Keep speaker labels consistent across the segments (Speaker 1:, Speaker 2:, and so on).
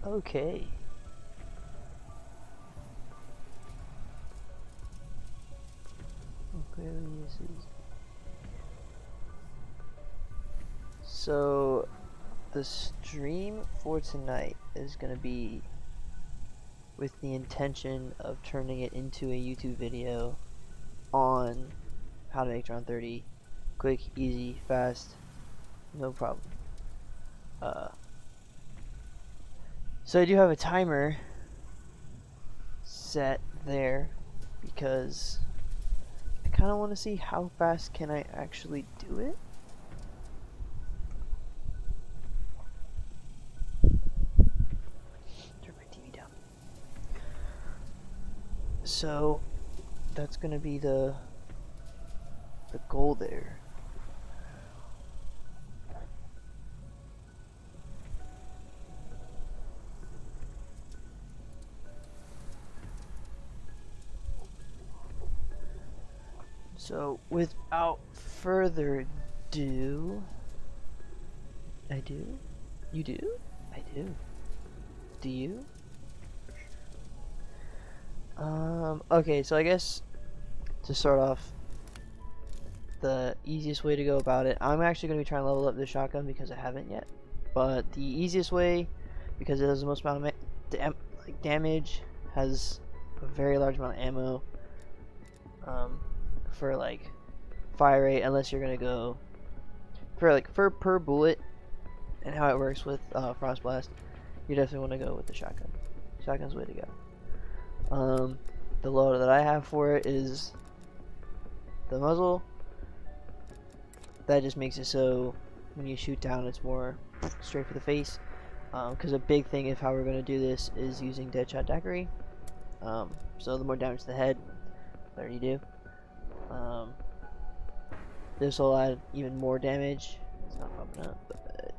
Speaker 1: Okay. Clearly this is. So the stream for tonight is gonna be with the intention of turning it into a YouTube video on how to make Tron 30. Quick, easy, fast, no problem. So I do have a timer set there because I kind of want to see how fast can I actually do it. Turn my TV down. So that's gonna be the goal there. So without further ado, I do? You do? I do. Do you? Okay, so I guess to start off, the easiest way to go about it, I'm actually going to be trying to level up this shotgun because I haven't yet. But the easiest way, because it has the most amount of damage, has a very large amount of ammo, for like fire rate, unless you're going to go for per bullet, and how it works with Frost Blast, you definitely want to go with the shotgun. Shotgun's the way to go. The loader that I have for it is the muzzle. That just makes it so when you shoot down, it's more straight for the face. Because a big thing of how we're going to do this is using Deadshot Daiquiri. So the more damage to the head, the better you do. This will add even more damage. It's not popping up, but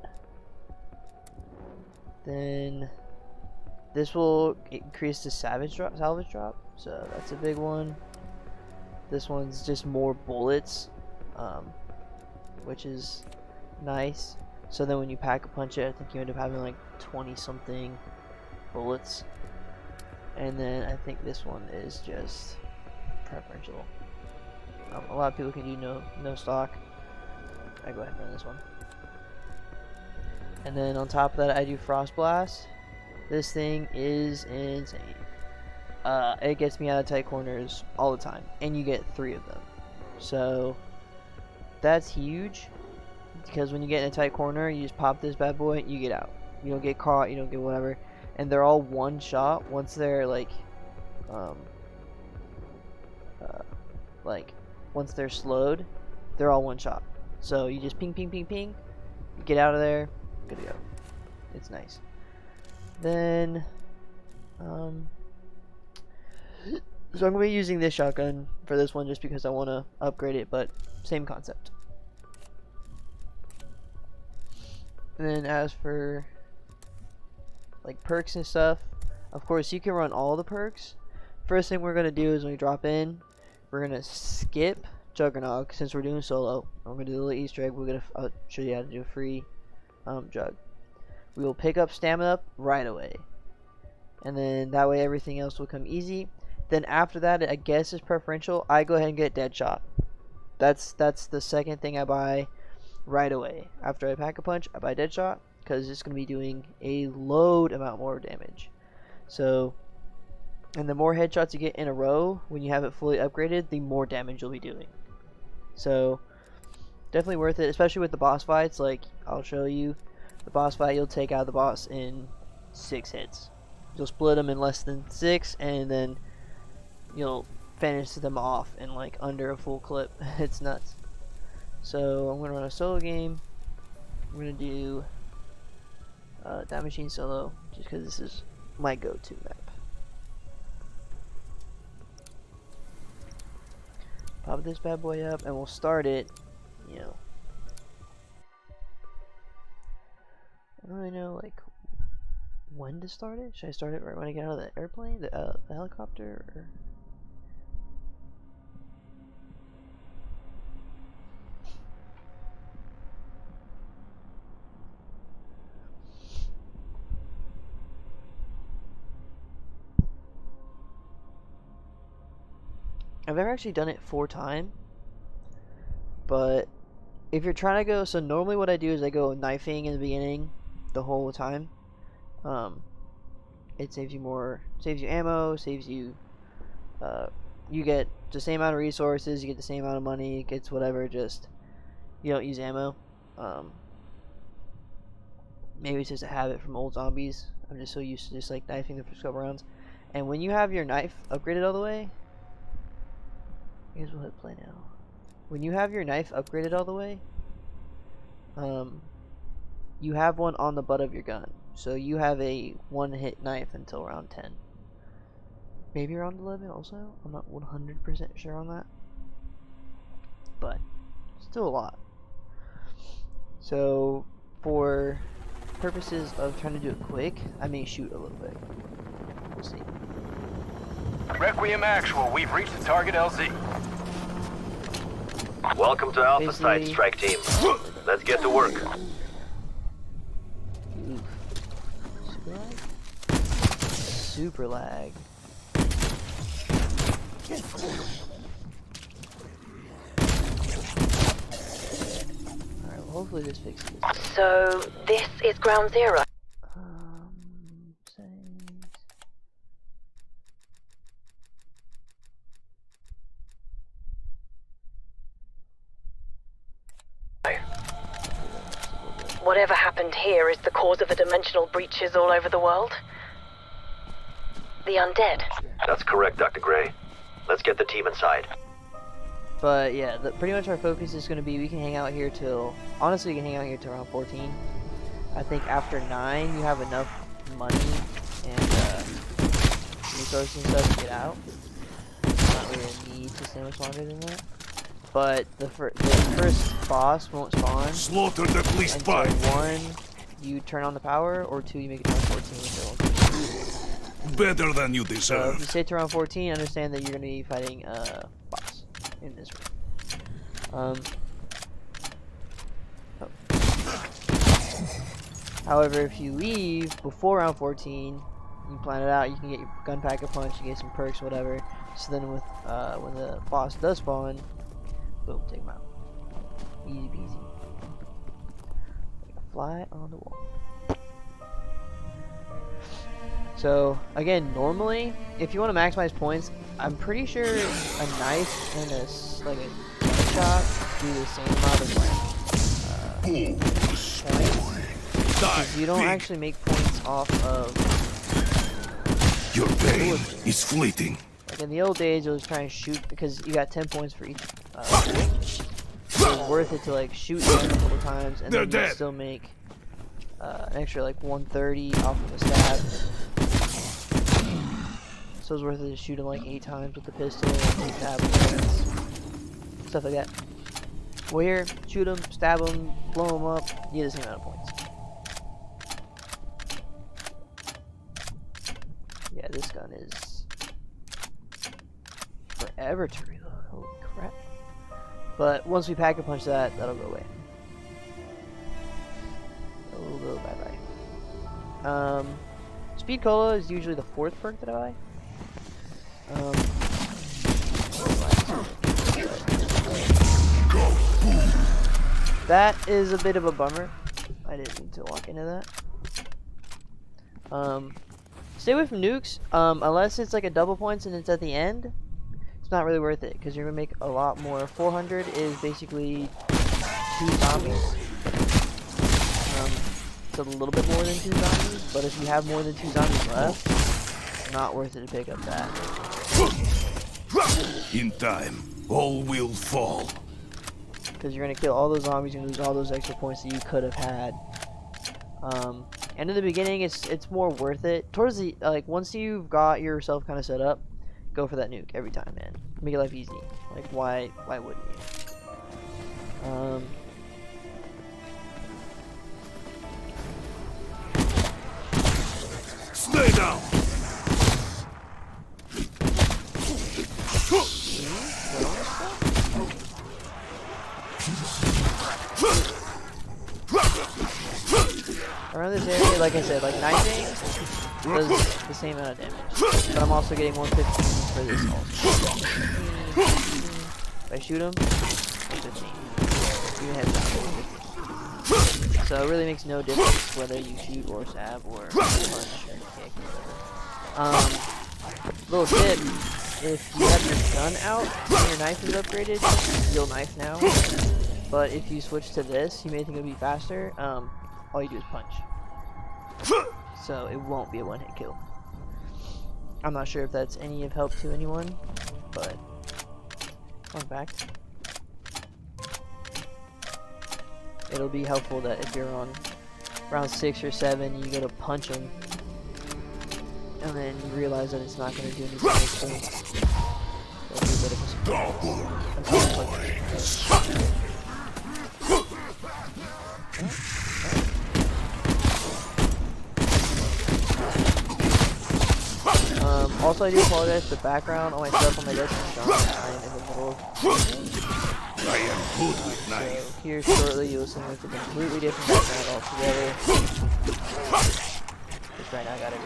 Speaker 1: then this will increase the salvage drop, so that's a big one. This one's just more bullets, which is nice. So then when you pack a punch it, I think you end up having like 20 something bullets. And then I think this one is just preferential. A lot of people can do no stock. I go ahead and run this one. And then on top of that, I do Frost Blast. This thing is insane. It gets me out of tight corners all the time, and you get 3 of them. So that's huge, because when you get in a tight corner, you just pop this bad boy, you get out. You don't get caught, you don't get whatever, and they're all one shot. Once they're once they're slowed, they're all one shot. So you just ping, ping, ping, ping, get out of there, good to go. It's nice. Then, so I'm going to be using this shotgun for this one just because I want to upgrade it, but same concept. And then as for like perks and stuff, of course you can run all the perks. First thing we're going to do is when we drop in, we're going to skip Juggernog since we're doing solo. I'm going to do the little Easter egg. We're going to show you how to do a free jug. We will pick up stamina right away, and then that way everything else will come easy. Then after that, I guess is preferential. I go ahead and get Deadshot. That's the second thing I buy right away. After I pack a punch, I buy Deadshot because it's going to be doing a load amount more damage. So, and the more headshots you get in a row when you have it fully upgraded, the more damage you'll be doing. So definitely worth it, especially with the boss fights. Like, I'll show you the boss fight, you'll take out the boss in 6 hits. You'll split them in less than 6, and then you'll finish them off in like under a full clip. It's nuts. So I'm gonna run a solo game. I'm gonna do Time Machine solo just because this is my go-to map. Pop this bad boy up, and we'll start it. You know, I don't really know like when to start it. Should I start it right when I get out of the airplane, the helicopter? Or... I've never actually done it 4 times, but if you're trying to go, so normally what I do is I go knifing in the beginning the whole time. It saves you ammo, saves you, you get the same amount of resources, you get the same amount of money, it gets whatever, just, you don't use ammo. Maybe it's just a habit from old zombies. I'm just so used to just like knifing the first couple rounds. And when you have your knife upgraded all the way, here's what hit play now. When you have your knife upgraded all the way, you have one on the butt of your gun. So you have a 1-hit knife until round 10. Maybe around 11 also? I'm not 100% sure on that. But, still a lot. So, for purposes of trying to do it quick, I may shoot a little bit. We'll see.
Speaker 2: Requiem Actual, we've reached the target LZ.
Speaker 3: Welcome to Alpha Site, Strike Team. Let's get to work.
Speaker 1: Oof. Super lag. Alright, well, hopefully this fixes this.
Speaker 4: So, this is Ground Zero.
Speaker 1: Settings.
Speaker 4: Whatever happened here is the cause of the dimensional breaches all over the world. The undead.
Speaker 3: That's correct, Dr. Gray. Let's get the team inside.
Speaker 1: But yeah, pretty much our focus is going to be, we can hang out here till, honestly we can hang out here till around 14. I think after 9 you have enough money and resources and stuff to get out. Not really a need to stay much longer than that. But the first boss won't spawn
Speaker 5: Slaughter the police
Speaker 1: until
Speaker 5: spy.
Speaker 1: 1, you turn on the power, or 2, you make it to round 14. So
Speaker 5: Better than you
Speaker 1: if
Speaker 5: deserve.
Speaker 1: you stay to round 14, understand that you're going to be fighting boss in this room. However, if you leave before round 14, you plan it out, you can get your gun pack a punch, you get some perks, whatever. So then with when the boss does spawn, boom, take him out. Easy peasy. Like a fly on the wall. So again, normally, if you want to maximize points, I'm pretty sure a knife and a shot do the same amount of points. You don't actually make points off of.
Speaker 5: Your pain is fleeting.
Speaker 1: Like in the old days, it was trying to shoot because you got 10 points for each. It was worth it to like shoot them a couple times and then you still make an extra like 130 off of a stab. So it was worth it to shoot him like 8 times with the pistol and stab him, stuff like that. Well here, shoot him, stab him, blow him up, you get the same amount of points. Yeah, this gun is forever to reload, holy crap. But once we pack a punch that, that'll go away. It'll go bye-bye. Speed Cola is usually the 4th perk that I buy. That is a bit of a bummer. I didn't need to walk into that. Stay away from nukes, unless it's like a double points and it's at the end. It's not really worth it because you're gonna make a lot more. 400 is basically 2 zombies. It's a little bit more than 2 zombies, but if you have more than 2 zombies left, it's not worth it to pick up that.
Speaker 5: In time, all will fall.
Speaker 1: Because you're gonna kill all those zombies and lose all those extra points that you could have had. And in the beginning, it's more worth it. Towards the once you've got yourself kind of set up, go for that nuke every time, man. Make your life easy. Like why wouldn't you?
Speaker 5: Stay down.
Speaker 1: Around this area, like I said, like knifing does the same amount of damage. But I'm also getting 115 for this also. I shoot him, it's 15. Even headshot, so it really makes no difference whether you shoot or stab or punch or kick or whatever. Little tip, if you have your gun out and your knife is upgraded, you'll knife now. But if you switch to this, you may think it'll be faster. All you do is punch. So it won't be a one-hit kill. I'm not sure if that's any of help to anyone, but fun fact. It'll be helpful that if you're on round 6 or 7, you go to punch them, and then you realize that it's not going to do anything. It'll be a bit of a surprise. Also, I do apologize for the background on my stuff on my desk is gone. I'm in the middle of
Speaker 5: I am good with knife.
Speaker 1: so here shortly you'll see with a completely different background altogether. Just right now I got it.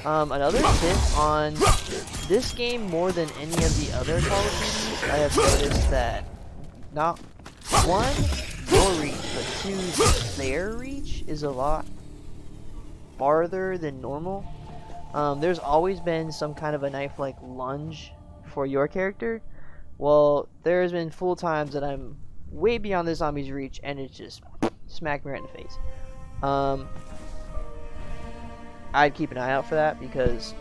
Speaker 1: Another tip on this game, more than any of the other Call of Duties, I have noticed that not one, your reach, but two, their reach is a lot farther than normal. There's always been some kind of a knife-like lunge for your character. Well, there's been full times that I'm way beyond the zombie's reach, and it's just smacked me right in the face. I'd keep an eye out for that, because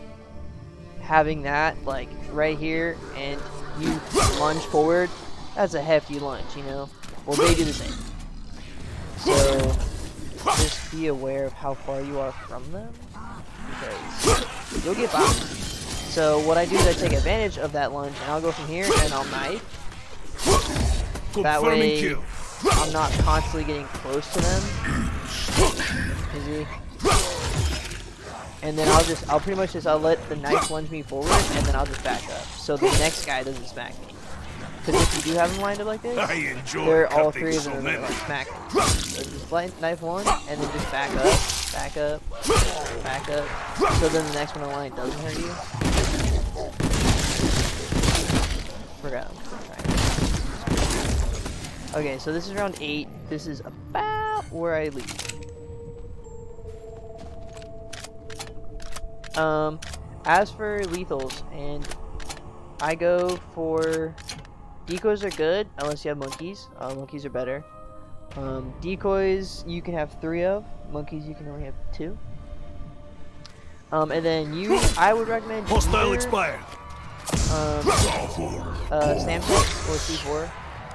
Speaker 1: having that like right here and you lunge forward, that's a hefty lunge, you know. Well, they do the same. So just be aware of how far you are from them, because you'll get bopped. So what I do is I take advantage of that lunge, and I'll go from here and I'll knife. That way I'm not constantly getting close to them. Easy. And then I'll pretty much just, I'll let the knife lunge me forward, and then I'll just back up, so the next guy doesn't smack me. Because if you do have them lined up like this, they're all three of them are like smack. So just knife one, and then just back up, back up, back up, so then the next one in line doesn't hurt you. Forgot. Okay, so this is round 8. This is about where I leave. As for lethals, and I go for decoys are good unless you have monkeys. Monkeys are better. Decoys you can have 3 of. Monkeys you can only have 2. And then I would recommend
Speaker 5: Hostile expired.
Speaker 1: Samtex or C4.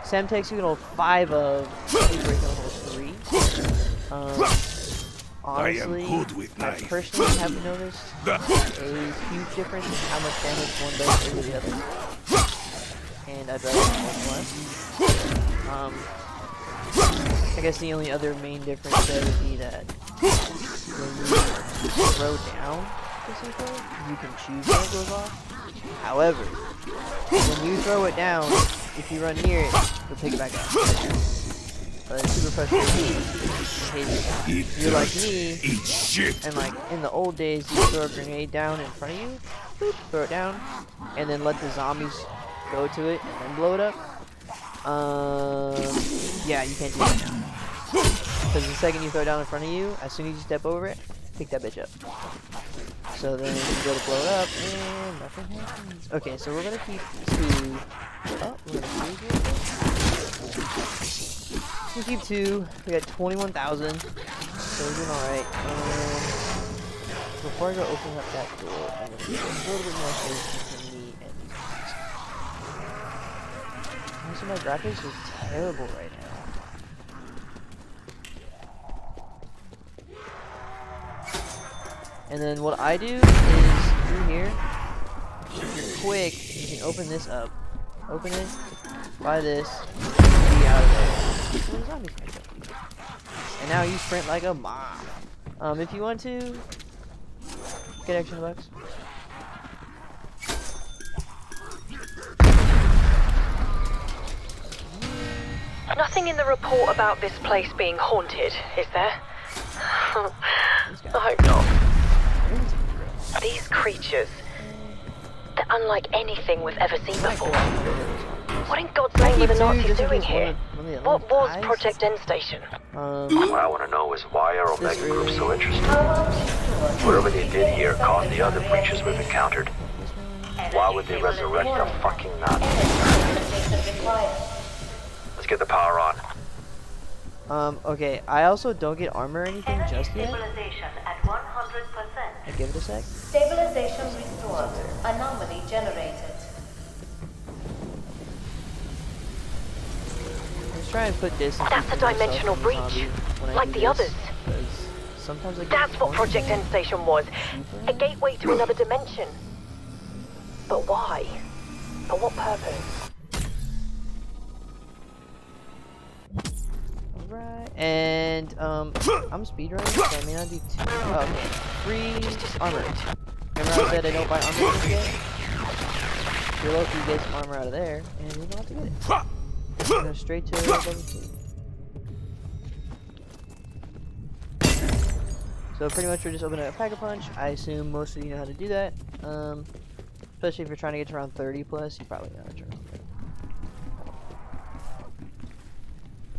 Speaker 1: Samtex you can hold 5 of. C4 you can hold 3. Honestly, I personally have noticed a huge difference in how much damage one does over the other, and I'd rather one less. I guess the only other main difference there would be that when you throw down the C4, you can choose when it goes off. However, when you throw it down, if you run near it, you'll pick it back up. But it's super frustrating in case you're like me, and like in the old days, you throw a grenade down in front of you, boop, throw it down, and then let the zombies go to it and then blow it up. Yeah, you can't do that now. Because the second you throw it down in front of you, as soon as you step over it, pick that bitch up. So then you go to blow it up, and nothing happens. Okay, so we're gonna keep 2. Oh, we're gonna keep here. We keep 2. We got 21,000. So we're doing alright. Before I go open up that door, I'm gonna get a little bit more space between me and these guys. Also, my graphics are terrible right now. And then what I do is through here, if you're quick, you can open this up. Open it, buy this, be out of there. And now you sprint like a mob. If you want to get extra bucks.
Speaker 4: Nothing in the report about this place being haunted, is there? I hope not. These creatures, they're unlike anything we've ever seen before. What in God's name were the Nazis doing here? What was Project End Station?
Speaker 3: What I want to know is why are Omega Group so interested? Whatever they did here caused the other breaches we've encountered. Why would they resurrect a fucking Nazi? Let's get the power on.
Speaker 1: Okay, I also don't get armor or anything just yet.
Speaker 6: Stabilization at 100%.
Speaker 1: I give it a sec.
Speaker 6: Stabilization restored. Anomaly generated.
Speaker 1: Let's try and put this.
Speaker 4: That's a dimensional breach, like the others.
Speaker 1: Sometimes I get
Speaker 4: That's what Project End Station was. A gateway to another dimension. But why? For what purpose?
Speaker 1: Alright, and I'm speedrunning, so I may not do too. Oh, okay. Free armor. Remember I said I don't buy armor yet? If you're lucky, you get some armor out of there, and you don't have to get it. Go straight to level 2. So pretty much we're just opening a Pack-a-Punch. I assume most of you know how to do that. Especially if you're trying to get to around 30 plus, you probably know how to turn on.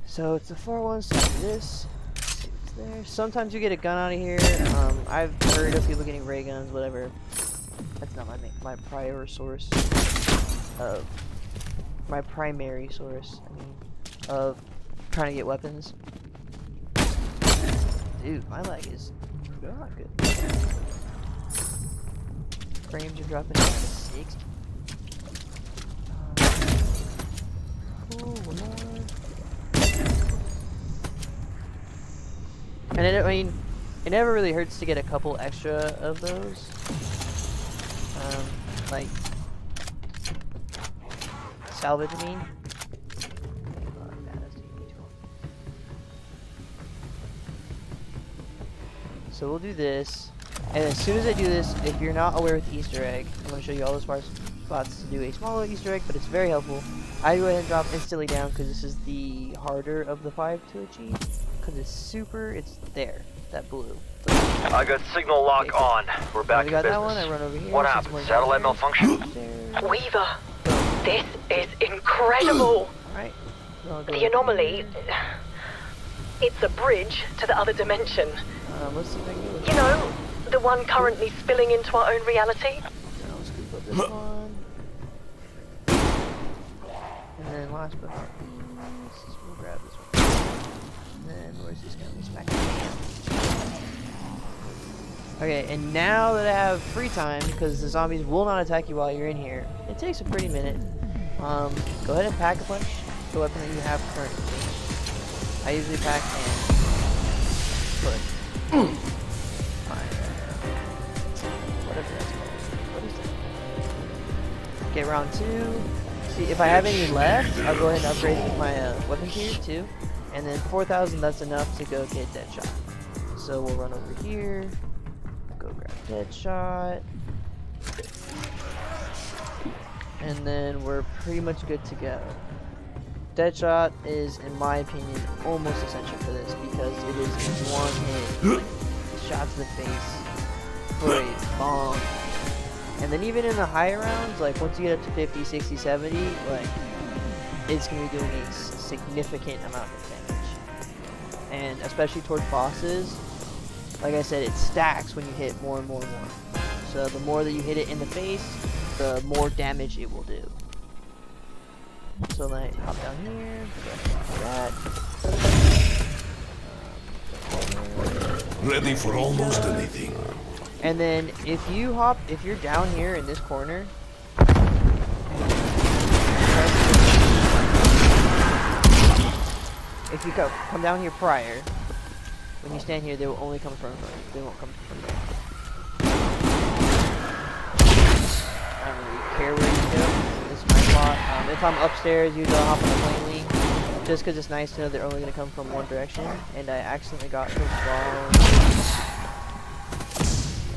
Speaker 1: So it's the 4-1, so do this. See what's there. Sometimes you get a gun out of here. I've heard of people getting ray guns, whatever. That's not my prior source of my primary source. I mean, of trying to get weapons. Dude, my leg is not good. Frames are dropping down to 60. Cool, one more. And I mean, it never really hurts to get a couple extra of those. Like salvage, I mean. So we'll do this, and as soon as I do this, if you're not aware with the Easter egg, I'm going to show you all the spots to do a smaller Easter egg, but it's very helpful. I go ahead and drop instantly down because this is the harder of the 5 to achieve. Because it's super, it's there, that blue.
Speaker 3: I got signal lock on. We're back in
Speaker 1: got
Speaker 3: business.
Speaker 1: that one. I run over here.
Speaker 3: What happened? Satellite malfunction?
Speaker 4: Weaver, this is incredible.
Speaker 1: Alright.
Speaker 4: The anomaly, it's a bridge to the other dimension.
Speaker 1: Let's see if I can do it.
Speaker 4: You know, the one currently spilling into our own reality.
Speaker 1: I'll scoop up this one. And then last but not least, we'll grab this one. And then where's this guy? He's back. Okay, and now that I have free time, because the zombies will not attack you while you're in here, it takes a pretty minute. Go ahead and Pack-a-Punch the weapon that you have currently. I usually pack and put my whatever that's called. What is that? Okay, round 2. See, if I have any left, I'll go ahead and upgrade my weapon tier too. And then 4,000, that's enough to go get Deadshot. So we'll run over here, go grab Deadshot, and then we're pretty much good to go. Deadshot is, in my opinion, almost essential for this because it is one hit shot to the face for a bomb. And then even in the higher rounds, like once you get up to 50, 60, 70, like it's going to be doing a significant amount of damage. And especially towards bosses, like I said, it stacks when you hit more and more and more. So the more that you hit it in the face, the more damage it will do. So then I hop down here, that.
Speaker 5: Ready for almost anything.
Speaker 1: And then if you're down here in this corner, if you come down here prior, when you stand here, they will only come from front. They won't come from there. I don't really care where you go. This is my spot. If I'm upstairs, usually I'll hop on the plane lead, just because it's nice to know they're only going to come from one direction. And I accidentally got the wrong.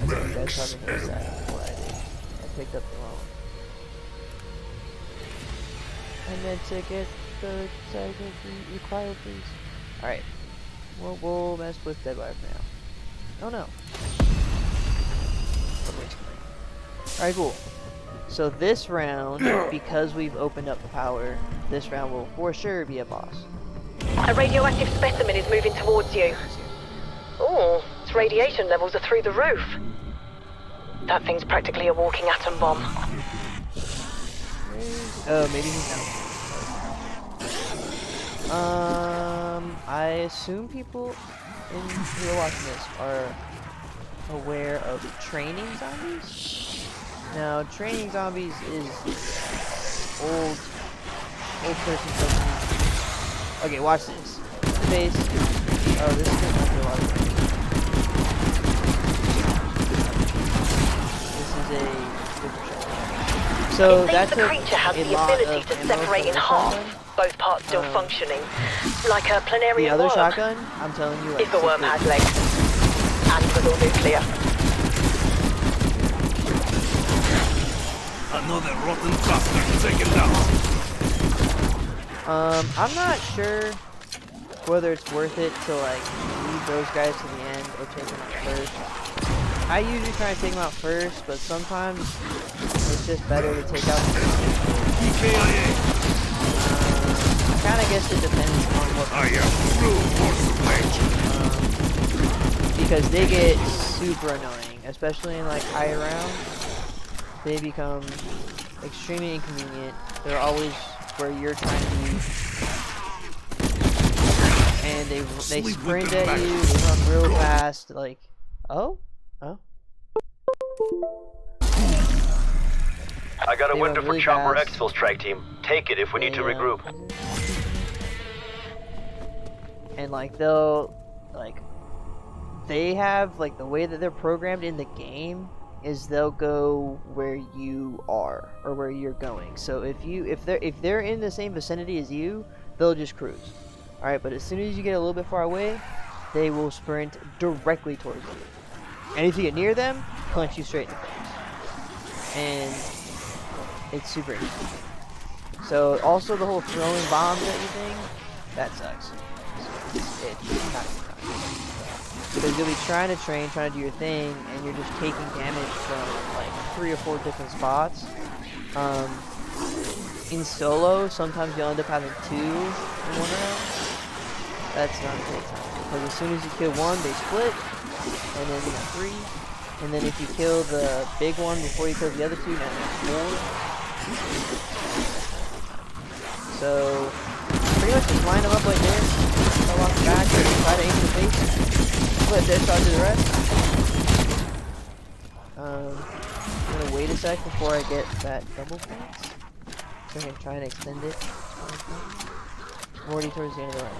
Speaker 1: I think you guys probably noticed that before I did. I picked up the wrong. And then ticket. code, side code, require please. Alright. We'll mess with Deadwire for now. Oh no. Alright, cool. So this round, because we've opened up the power, this round will for sure be a boss.
Speaker 4: A radioactive specimen is moving towards you. Oh, its radiation levels are through the roof. That thing's practically a walking atom bomb.
Speaker 1: Oh, maybe he's out. I assume people who are watching this are aware of training zombies. Now, training zombies is old person technique. Okay, watch this. Face. Oh, this is gonna do a lot of damage. This is a super shot. So that's
Speaker 4: the creature has the ability to separate in half, both parts still functioning, like a planarian
Speaker 1: The other
Speaker 4: worm.
Speaker 1: shotgun, I'm telling you, like,
Speaker 4: If the worm has legs, and was all nuclear.
Speaker 5: Another rotten bastard taken down.
Speaker 1: I'm not sure whether it's worth it to like leave those guys to the end or take them out first. I usually try to take them out first, but sometimes it's just better to take out the kind of guess it depends on what.
Speaker 5: I am through for
Speaker 1: Because they get super annoying, especially in like higher rounds. They become extremely inconvenient. They're always where you're trying to be. And they sprint at you, they run real fast, like, oh?
Speaker 3: I got a
Speaker 1: They
Speaker 3: window
Speaker 1: run
Speaker 3: for
Speaker 1: really
Speaker 3: Chopper
Speaker 1: fast.
Speaker 3: Exfil strike team. Take it if we need to regroup.
Speaker 1: And like they have like the way that they're programmed in the game is they'll go where you are or where you're going. So if they're in the same vicinity as you, they'll just cruise. All right, but as soon as you get a little bit far away, they will sprint directly towards you. And if you get near them, punch you straight in the face. And it's super easy. So also the whole throwing bombs at you thing, that sucks. It's not fun. Because you'll be trying to train, trying to do your thing, and you're just taking damage from like 3 or 4 different spots. In solo, sometimes you'll end up having 2 in one round. That's not a great time. Because as soon as you kill one, they split, and then you have 3. And then if you kill the big one before you kill the other 2, now you have 4. So pretty much just line them up like this, go off the back, try to aim in the face, split this, I'll do the rest. I'm gonna wait a sec before I get that double points, so I can try and extend it. I'm already towards the end of the round.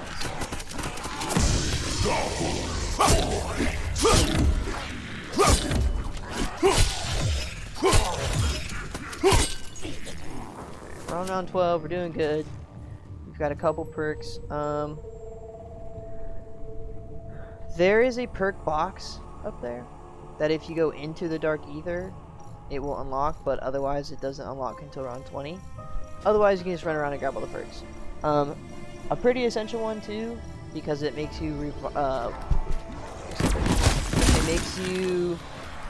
Speaker 1: We're on round 12, we're doing good. We've got a couple perks. There is a perk box up there that if you go into the Dark Ether, it will unlock, but otherwise it doesn't unlock until round 20. Otherwise you can just run around and grab all the perks. A pretty essential one too, because it makes you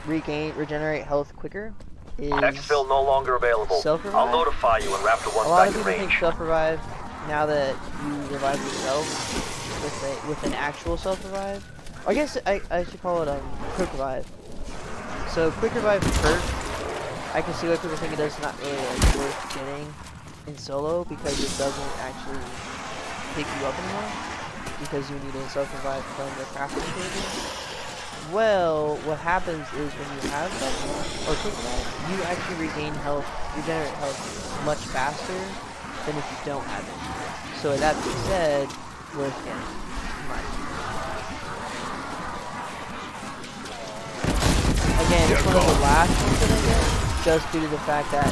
Speaker 1: regenerate health quicker.
Speaker 3: Exfil no longer available.
Speaker 1: Self-revive?
Speaker 3: I'll notify you when Raptor 1's
Speaker 1: A lot
Speaker 3: back
Speaker 1: of
Speaker 3: in
Speaker 1: people think
Speaker 3: range.
Speaker 1: self-revive now that you revive yourself with an actual self-revive. I guess I should call it quick revive. So quick revive perk, I can see why people think it is not really like worth getting in solo because it doesn't actually pick you up anymore because you need a self-revive from the crafting table. Well, what happens is when you have self-revive or quick revive, you actually regenerate health much faster than if you don't have it. So with that being said, worth getting, in my opinion. Again, it's one of the last ones that I get, just due to the fact that I'm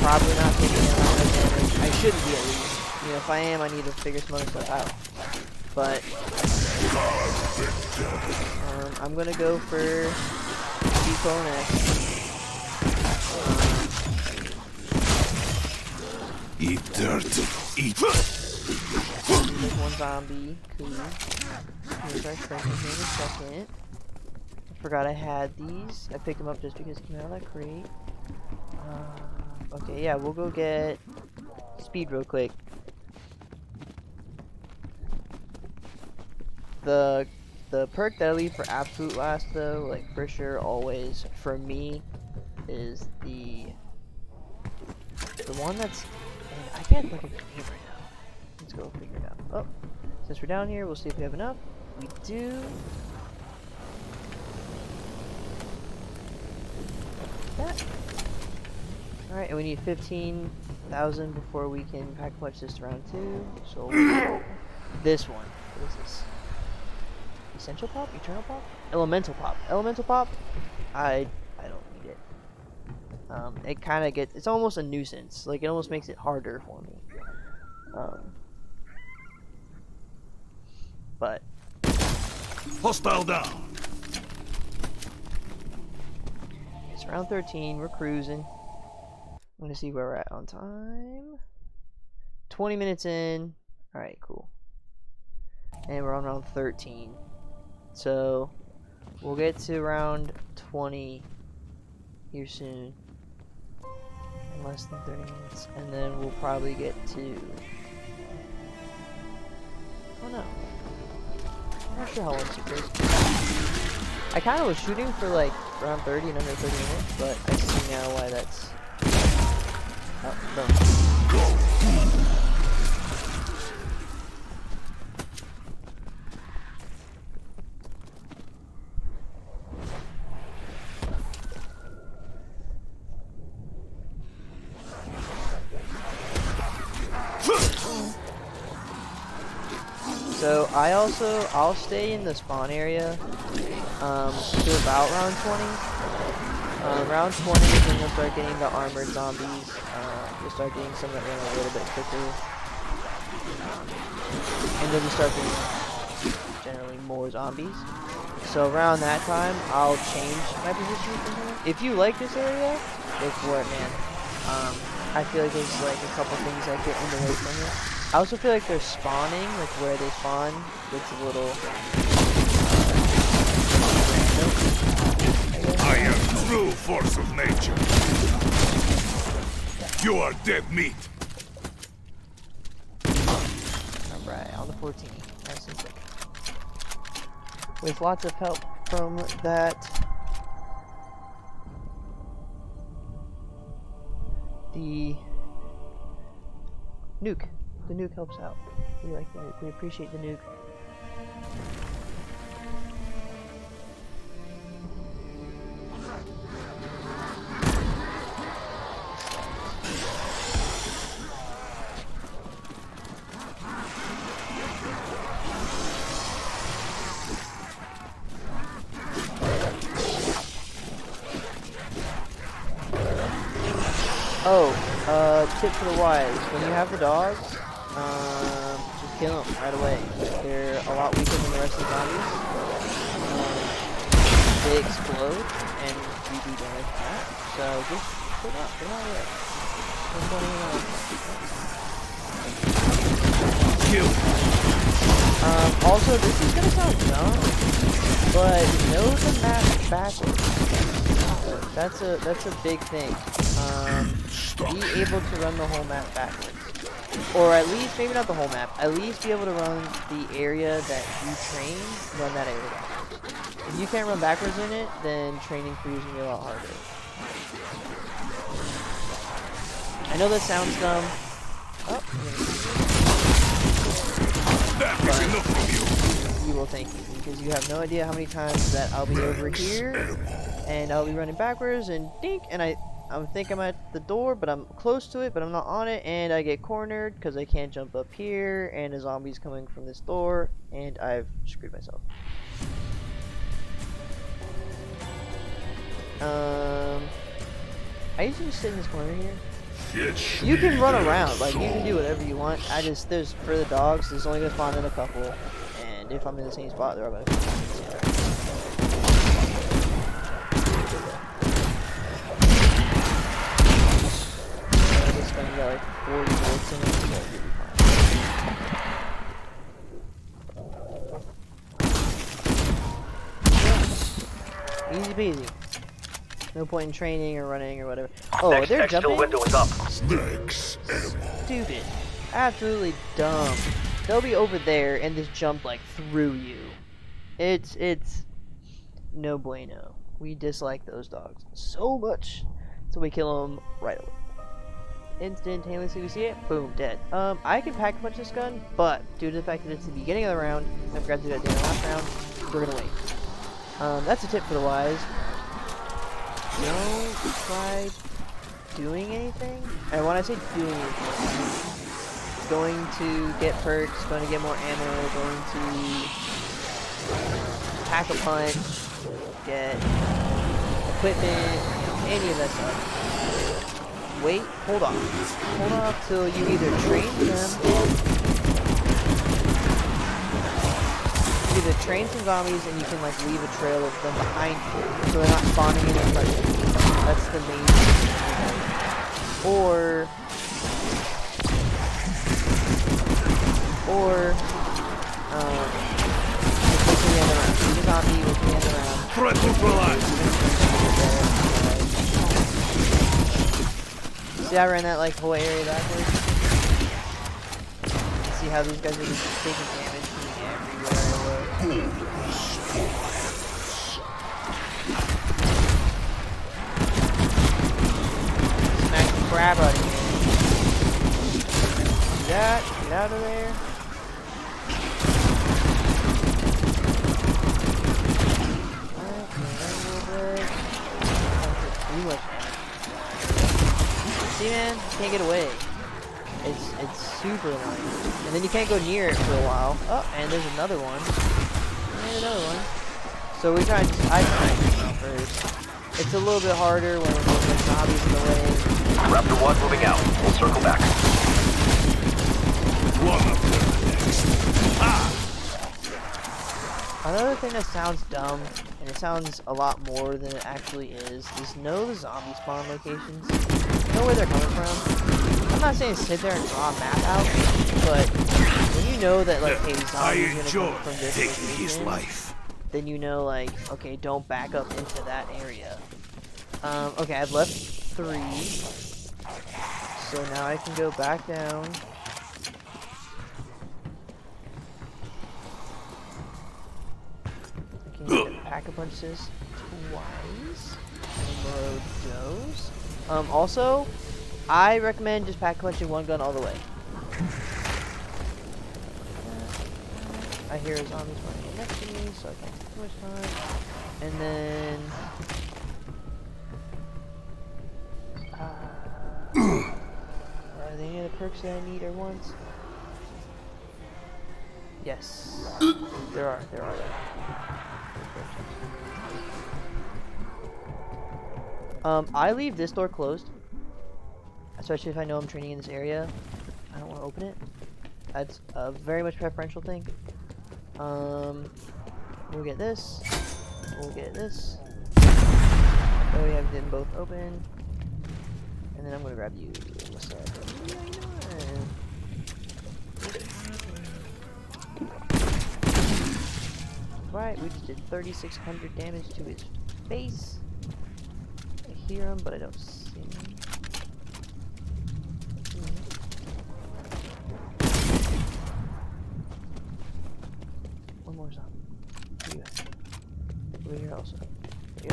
Speaker 1: probably not taking a lot of damage. I shouldn't be at least. You know, if I am, I need to figure some other stuff out. But I'm gonna go for Deco next.
Speaker 5: Eat dirt. Eat.
Speaker 1: There's one zombie. Cool. Here's our treasure here in a second. I forgot I had these. I picked them up just because it came out of that crate. Okay, yeah, we'll go get speed real quick. The perk that I leave for absolute last though, like for sure always for me, is the one that's, man, I can't look at the game right now. Let's go figure it out. Oh, since we're down here, we'll see if we have enough. We do. That. Alright, and we need 15,000 before we can pack punch this round 2. So this one. What is this? Essential pop? Eternal pop? Elemental pop. Elemental pop? I don't need it. It kind of gets, it's almost a nuisance. Like, it almost makes it harder for me. But
Speaker 5: Hostile down.
Speaker 1: it's round 13. We're cruising. I'm gonna see where we're at on time. 20 minutes in. Alright, cool. And we're on round 13. So we'll get to round 20 here soon. In less than 30 minutes. And then we'll probably get to, oh no. I'm not sure how long it is. I kind of was shooting for like around 30 and under 30 minutes, but I see now why that's. Oh, no. So I'll stay in the spawn area to about round 20. Round 20 is when we'll start getting the armored zombies. We'll start getting some that run a little bit quicker. And then we start getting generally more zombies. So around that time, I'll change my position from here. If you like this area, go for it, man. I feel like there's like a couple things that get in the way from it. I also feel like they're spawning, like where they spawn, gets a little random.
Speaker 5: I am true force of nature. You are dead meat.
Speaker 1: Alright, on the 14. Nice and sick. With lots of help from that. The nuke. The nuke helps out. We like the nuke. We appreciate the nuke. Tip for the wise. When you have the dogs, just kill them right away. They're a lot weaker than the rest of the zombies. They explode and you do damage to that. So just put them out away.
Speaker 5: Kill.
Speaker 1: Also, this is gonna sound dumb, but know the map backwards. That's a big thing. Be able to run the whole map backwards. Or at least, maybe not the whole map, at least be able to run the area that you train, run that area backwards. If you can't run backwards in it, then training for you is going to be a lot harder. I know that sounds dumb. Oh,
Speaker 5: That is enough from you.
Speaker 1: you will thank me, because you have no idea how many times that I'll be over here, and I'll be running backwards, and dink, and I think I'm at the door, but I'm close to it, but I'm not on it, and I get cornered because I can't jump up here, and a zombie's coming from this door, and I've screwed myself. I usually sit in this corner here. You can run around, like you can do whatever you want. There's for the dogs, there's only gonna spawn in a couple, and if I'm in the same spot, they're all gonna spawn in the same spot. like 40 bullets in it, so you'll be fine. Yeah. Easy peasy. No point in training or running or whatever. Oh,
Speaker 3: Next
Speaker 1: they're
Speaker 3: exfil
Speaker 1: jumping?
Speaker 3: window is up.
Speaker 5: Snakes, ammo.
Speaker 1: Stupid. Absolutely dumb. They'll be over there and just jump like through you. It's no bueno. We dislike those dogs so much, so we kill them right away. Instantaneously, we see it, boom, dead. I can pack a punch this gun, but due to the fact that it's the beginning of the round, I forgot to do that in the last round, we're gonna wait. That's a tip for the wise. Don't try doing anything. And when I say doing anything, going to get perks, going to get more ammo, going to pack a punch, get equipment, any of that stuff. Wait, hold off. Hold off till you either train them, either train some zombies and you can like leave a trail of them behind you, so they're not spawning in and front of you. That's the main thing. Or just wait till the end of the round. Leave a zombie, wait till the end of the round.
Speaker 5: Threat neutralized.
Speaker 1: See, I ran that like whole area backwards. See how these guys are just taking damage from everywhere I look. Smack the crap out of you. Do that, get out of there. Alright, go down a little bit. Too much damage. See, man, you can't get away. It's super annoying. And then you can't go near it for a while. Oh, and there's another one. And another one. So I try to get them out first. It's a little bit harder when there's zombies in the way.
Speaker 3: Raptor 1 moving out. We'll circle back.
Speaker 5: One of them next.
Speaker 1: Another thing that sounds dumb, and it sounds a lot more than it actually is know the zombie spawn locations. Know where they're coming from. I'm not saying sit there and draw a map out, but when you know that like, hey, zombies gonna come from this
Speaker 5: taking his
Speaker 1: location,
Speaker 5: life.
Speaker 1: then you know like, okay, don't back up into that area. Okay, I've left 3, so now I can go back down. Pack-a-punch this twice. Borrow those. Also, I recommend just pack-a-punching one gun all the way. I hear zombies running next to me, so I can't take too much time. And then... are there any other perks that I need or want? Yes. There are. I leave this door closed, especially if I know I'm training in this area. I don't want to open it. That's a very much preferential thing. We'll get this. We'll get this. So we have them both open. And then I'm gonna grab you. What's up? Right, we just did 3,600 damage to his face. I hear him, but I don't see him. One more zombie. Here you go. Over here also. Here.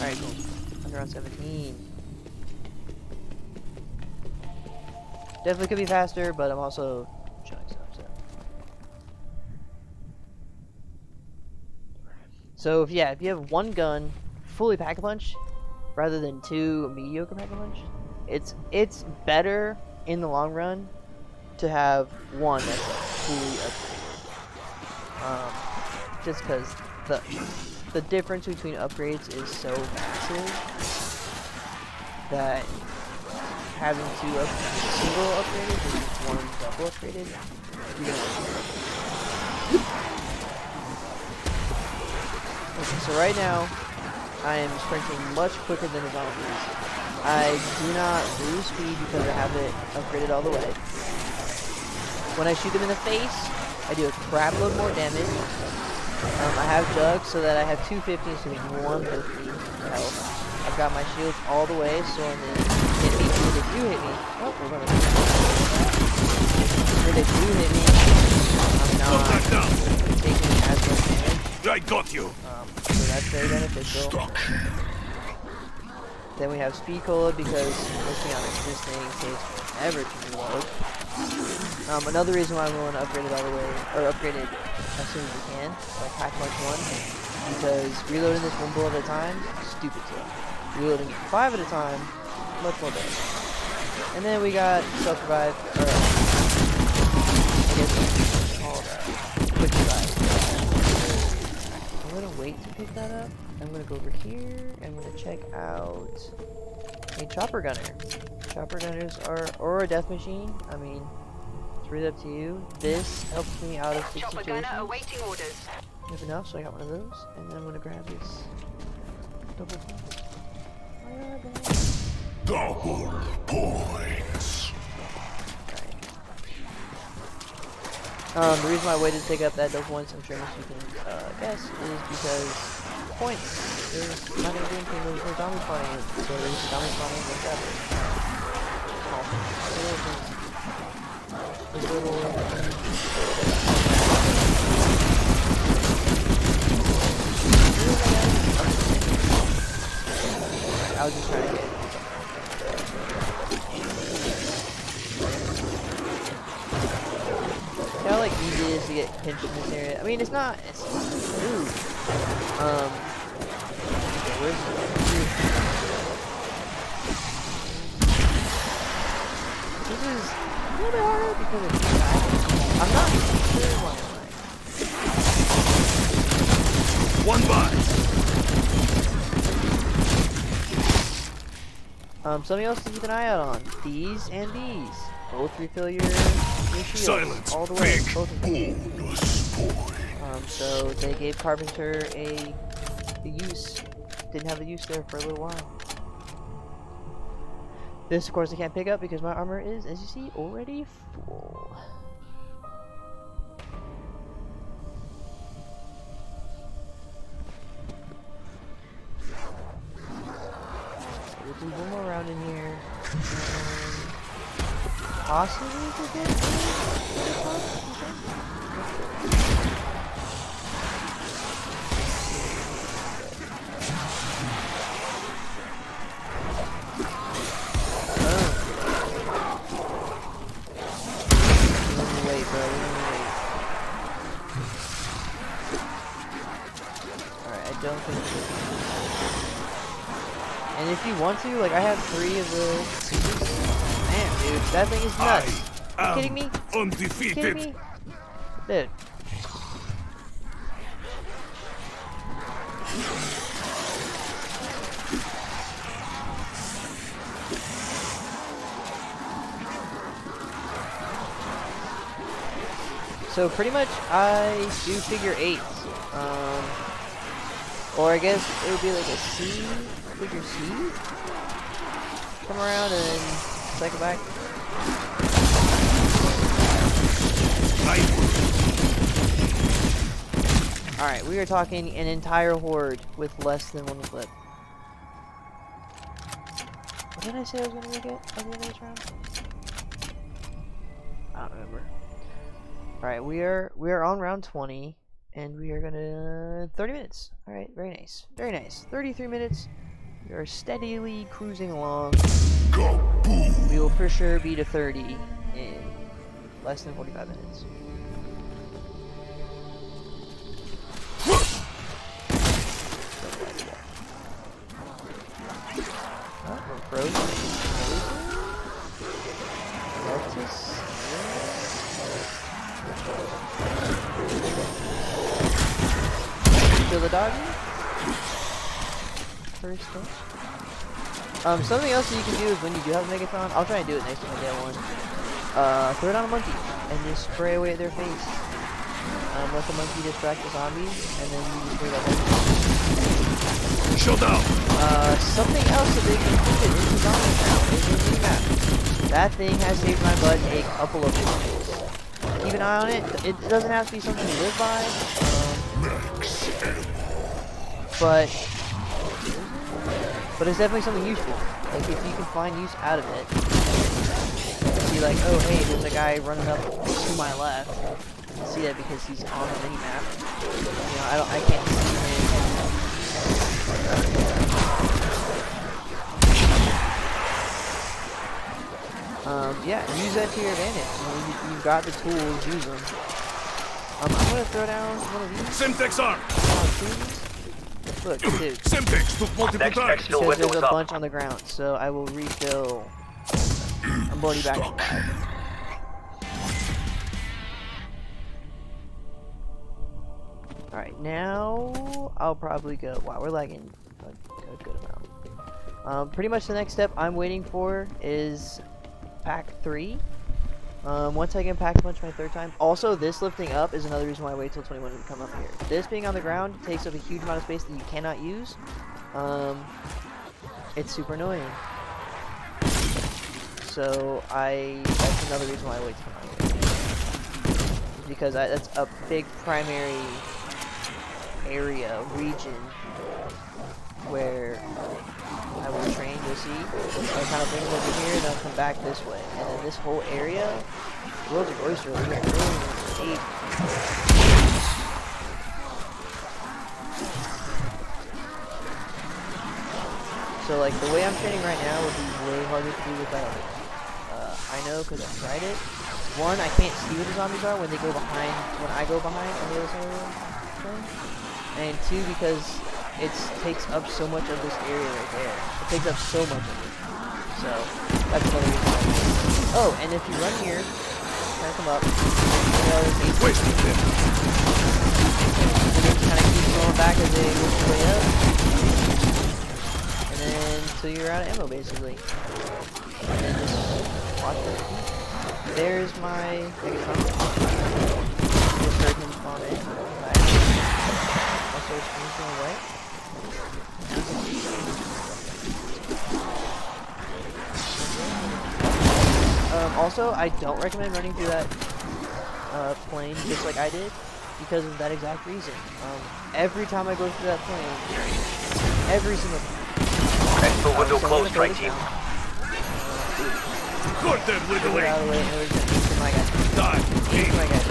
Speaker 1: Alright, cool. Under on 17. Definitely could be faster, but I'm also showing stuff, so if you have one gun, fully pack-a-punch, rather than 2 mediocre pack-a-punch, it's better in the long run to have one that's fully upgraded. Just because the difference between upgrades is so massive that having 2 single upgraded versus 1 double upgraded, you're gonna Okay, so right now, I am sprinting much quicker than the zombies. I do not lose speed because I have it upgraded all the way. When I shoot them in the face, I do a crap load more damage. I have jugs so that I have 250 instead of 150 health. I've got my shields all the way, so when they hit me, when they do hit me, oh, we're gonna when they do hit me, I'm not taking as much damage.
Speaker 5: I got you.
Speaker 1: So that's very beneficial. Then we have speed cola because, let's be honest, this thing takes forever to reload. Another reason why we want to upgrade it all the way, or upgrade it as soon as we can, like Pack Mark 1, because reloading this one bullet at a time, stupid slow. Reloading 5 at a time, much more better. And then we got self-revive, or I guess it's called quick revive. I'm gonna wait to pick that up. I'm gonna go over here, and I'm gonna check out a chopper gunner. Chopper gunners are, or a death machine. I mean, it's really up to you. This helps me out of situations.
Speaker 4: awaiting orders.
Speaker 1: If enough, so I got one of those, and then I'm gonna grab this double point.
Speaker 5: Double points.
Speaker 1: The reason why I waited to pick up that double points, I'm sure most you can guess, is because points. There's not gonna do anything. There's no zombie spawning, so there's zombie spawning and grab it. I was just trying to get. How like easy it is to get pinched in this area. I mean, it's not. It's ooh. Where's this is a little bit harder because it's I'm not sure why.
Speaker 5: One bite.
Speaker 1: Something else to keep an eye out on. These and these. Both refill your shields
Speaker 5: Silence.
Speaker 1: all the way.
Speaker 5: Big
Speaker 1: Both of them.
Speaker 5: bonus point.
Speaker 1: So they gave Carpenter a use. Didn't have a use there for a little while. This, of course, I can't pick up because my armor is, as you see, already full. We'll do one more round in here. Possibly we could get don't think so. And if you want to, like I have 3 of the man, dude, that thing is nuts. You kidding me?
Speaker 5: Undefeated.
Speaker 1: Kidding me? Dude. So pretty much I do figure 8. Or I guess it would be like a C, figure C. Come around and then cycle back. Alright, we are talking an entire horde with less than 1 clip. What did I say I was gonna make it at the end of this round? I don't remember. Alright, we are on round 20. And we are gonna 30 minutes. All right, very nice, very nice. 33 minutes. We are steadily cruising along.
Speaker 5: Kaboom.
Speaker 1: We will for sure be to 30 in less than 45 minutes. Oh, we're frozen. Notice. Kill the doggy. First touch. Something else that you can do is when you do have a Megatron, I'll try and do it next time I get one. Throw it on a monkey and just spray away at their face. Let the monkey distract the zombies, and then you just spray that monkey.
Speaker 5: Shut down.
Speaker 1: Something else that they've included into Zombies now is the minimap. That thing has saved my butt a couple of times. Keep an eye on it. It doesn't have to be something you live by, but it's definitely something useful. Like if you can find use out of it, see like, oh hey, there's a guy running up to my left. See that because he's on the mini map. You know, I can't see him. Yeah, use that to your advantage. You know, you've got the tools, use them. I'm gonna throw down one of these.
Speaker 5: Semtex arm.
Speaker 1: Look, dude.
Speaker 5: Semtex took multiple
Speaker 3: Next
Speaker 5: times.
Speaker 3: still
Speaker 1: Because there's
Speaker 3: windows
Speaker 1: a
Speaker 3: up.
Speaker 1: bunch on the ground, so I will refill. I'm already back to 5. Alright, now I'll probably go. Wow, we're lagging a good amount. Pretty much the next step I'm waiting for is pack 3. Once I get pack a bunch my 3rd time. Also, this lifting up is another reason why I wait till 21 to come up here. This being on the ground takes up a huge amount of space that you cannot use. It's super annoying. So that's another reason why I wait till come up here. Because that's a big primary region where I will train. You'll see. I'll kind of bring them over here, and I'll come back this way. And then this whole area, the world's your oyster over here. So like the way I'm training right now would be way harder to do without it. I know because I've tried it. One, I can't see where the zombies are when they go behind, when I go behind on the other side of the thing. And 2, because it takes up so much of this area right there. It takes up so much of it. So, that's another reason. Oh, and if you run here, kind of come up, you know, there's
Speaker 5: Wait.
Speaker 1: and then kind of keep going back as they work their way up. And then, so you're out of ammo, basically. And then just watch it. There's my biggest number. Just heard him spawn in. Also, screen's going right. Also, I don't recommend running through that plane just like I did because of that exact reason. Every time I go through that plane, every single time.
Speaker 3: Expo window closed, strike team.
Speaker 5: Good then,
Speaker 1: Get
Speaker 5: wiggling.
Speaker 1: out of the way. There's my guy.
Speaker 5: Die.
Speaker 1: He's my guy.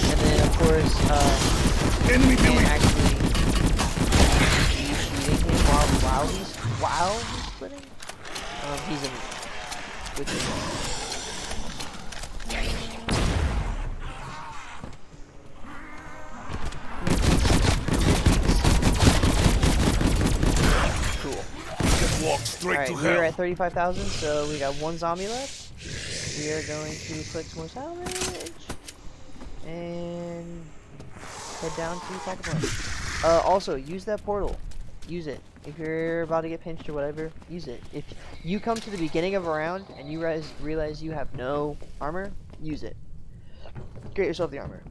Speaker 1: And then of course,
Speaker 5: Enemy
Speaker 1: you can
Speaker 5: building.
Speaker 1: actually use shooting him while he's splitting. He's in, which is cool.
Speaker 5: Just walk straight
Speaker 1: Alright,
Speaker 5: to
Speaker 1: we're
Speaker 5: hell.
Speaker 1: at 35,000, so we got 1 zombie left. We are going to collect some more salvage and head down to pack a punch. Also, use that portal. Use it. If you're about to get pinched or whatever, use it. If you come to the beginning of a round and you realize you have no armor, use it. Get yourself the armor.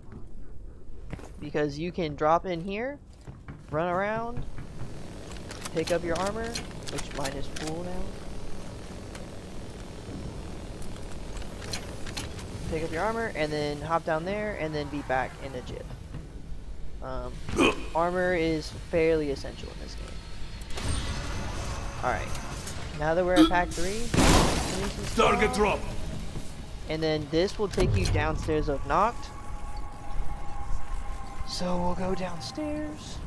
Speaker 1: Because you can drop in here, run around, pick up your armor, which mine is full now. Pick up your armor, and then hop down there, and then be back in the jib. Armor is fairly essential in this game. Alright, now that we're at pack 3,
Speaker 5: Target drop.
Speaker 1: and then this will take you downstairs of Noct. So we'll go downstairs.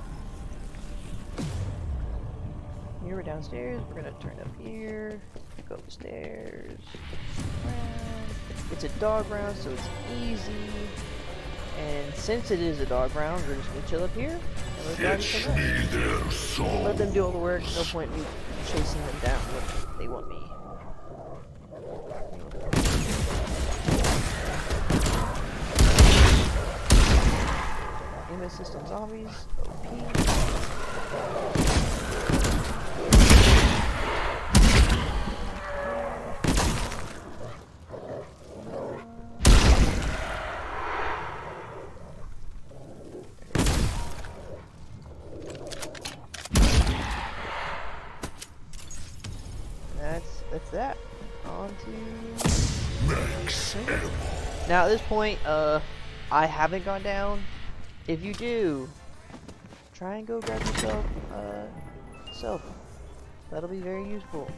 Speaker 1: Here we're downstairs, we're gonna turn up here, go upstairs, around. It's a dog round, so it's easy. And since it is a dog round, we're just gonna chill up here and let the
Speaker 5: Fetch
Speaker 1: come
Speaker 5: me
Speaker 1: back.
Speaker 5: their soul.
Speaker 1: Let them do all the work, no point me chasing them down when they want me. Image system zombies, OP. that. On to...
Speaker 5: Max ammo.
Speaker 1: Now at this point, I haven't gone down. If you do, try and go grab yourself, self. That'll be very useful.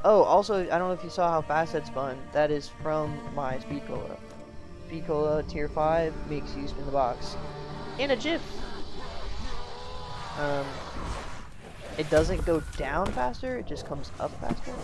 Speaker 1: Oh, also, I don't know if you saw how fast that spun. That is from my Speed Cola. Speed Cola Tier 5 makes you spin the box in a jiff. It doesn't go down faster, it just comes up faster.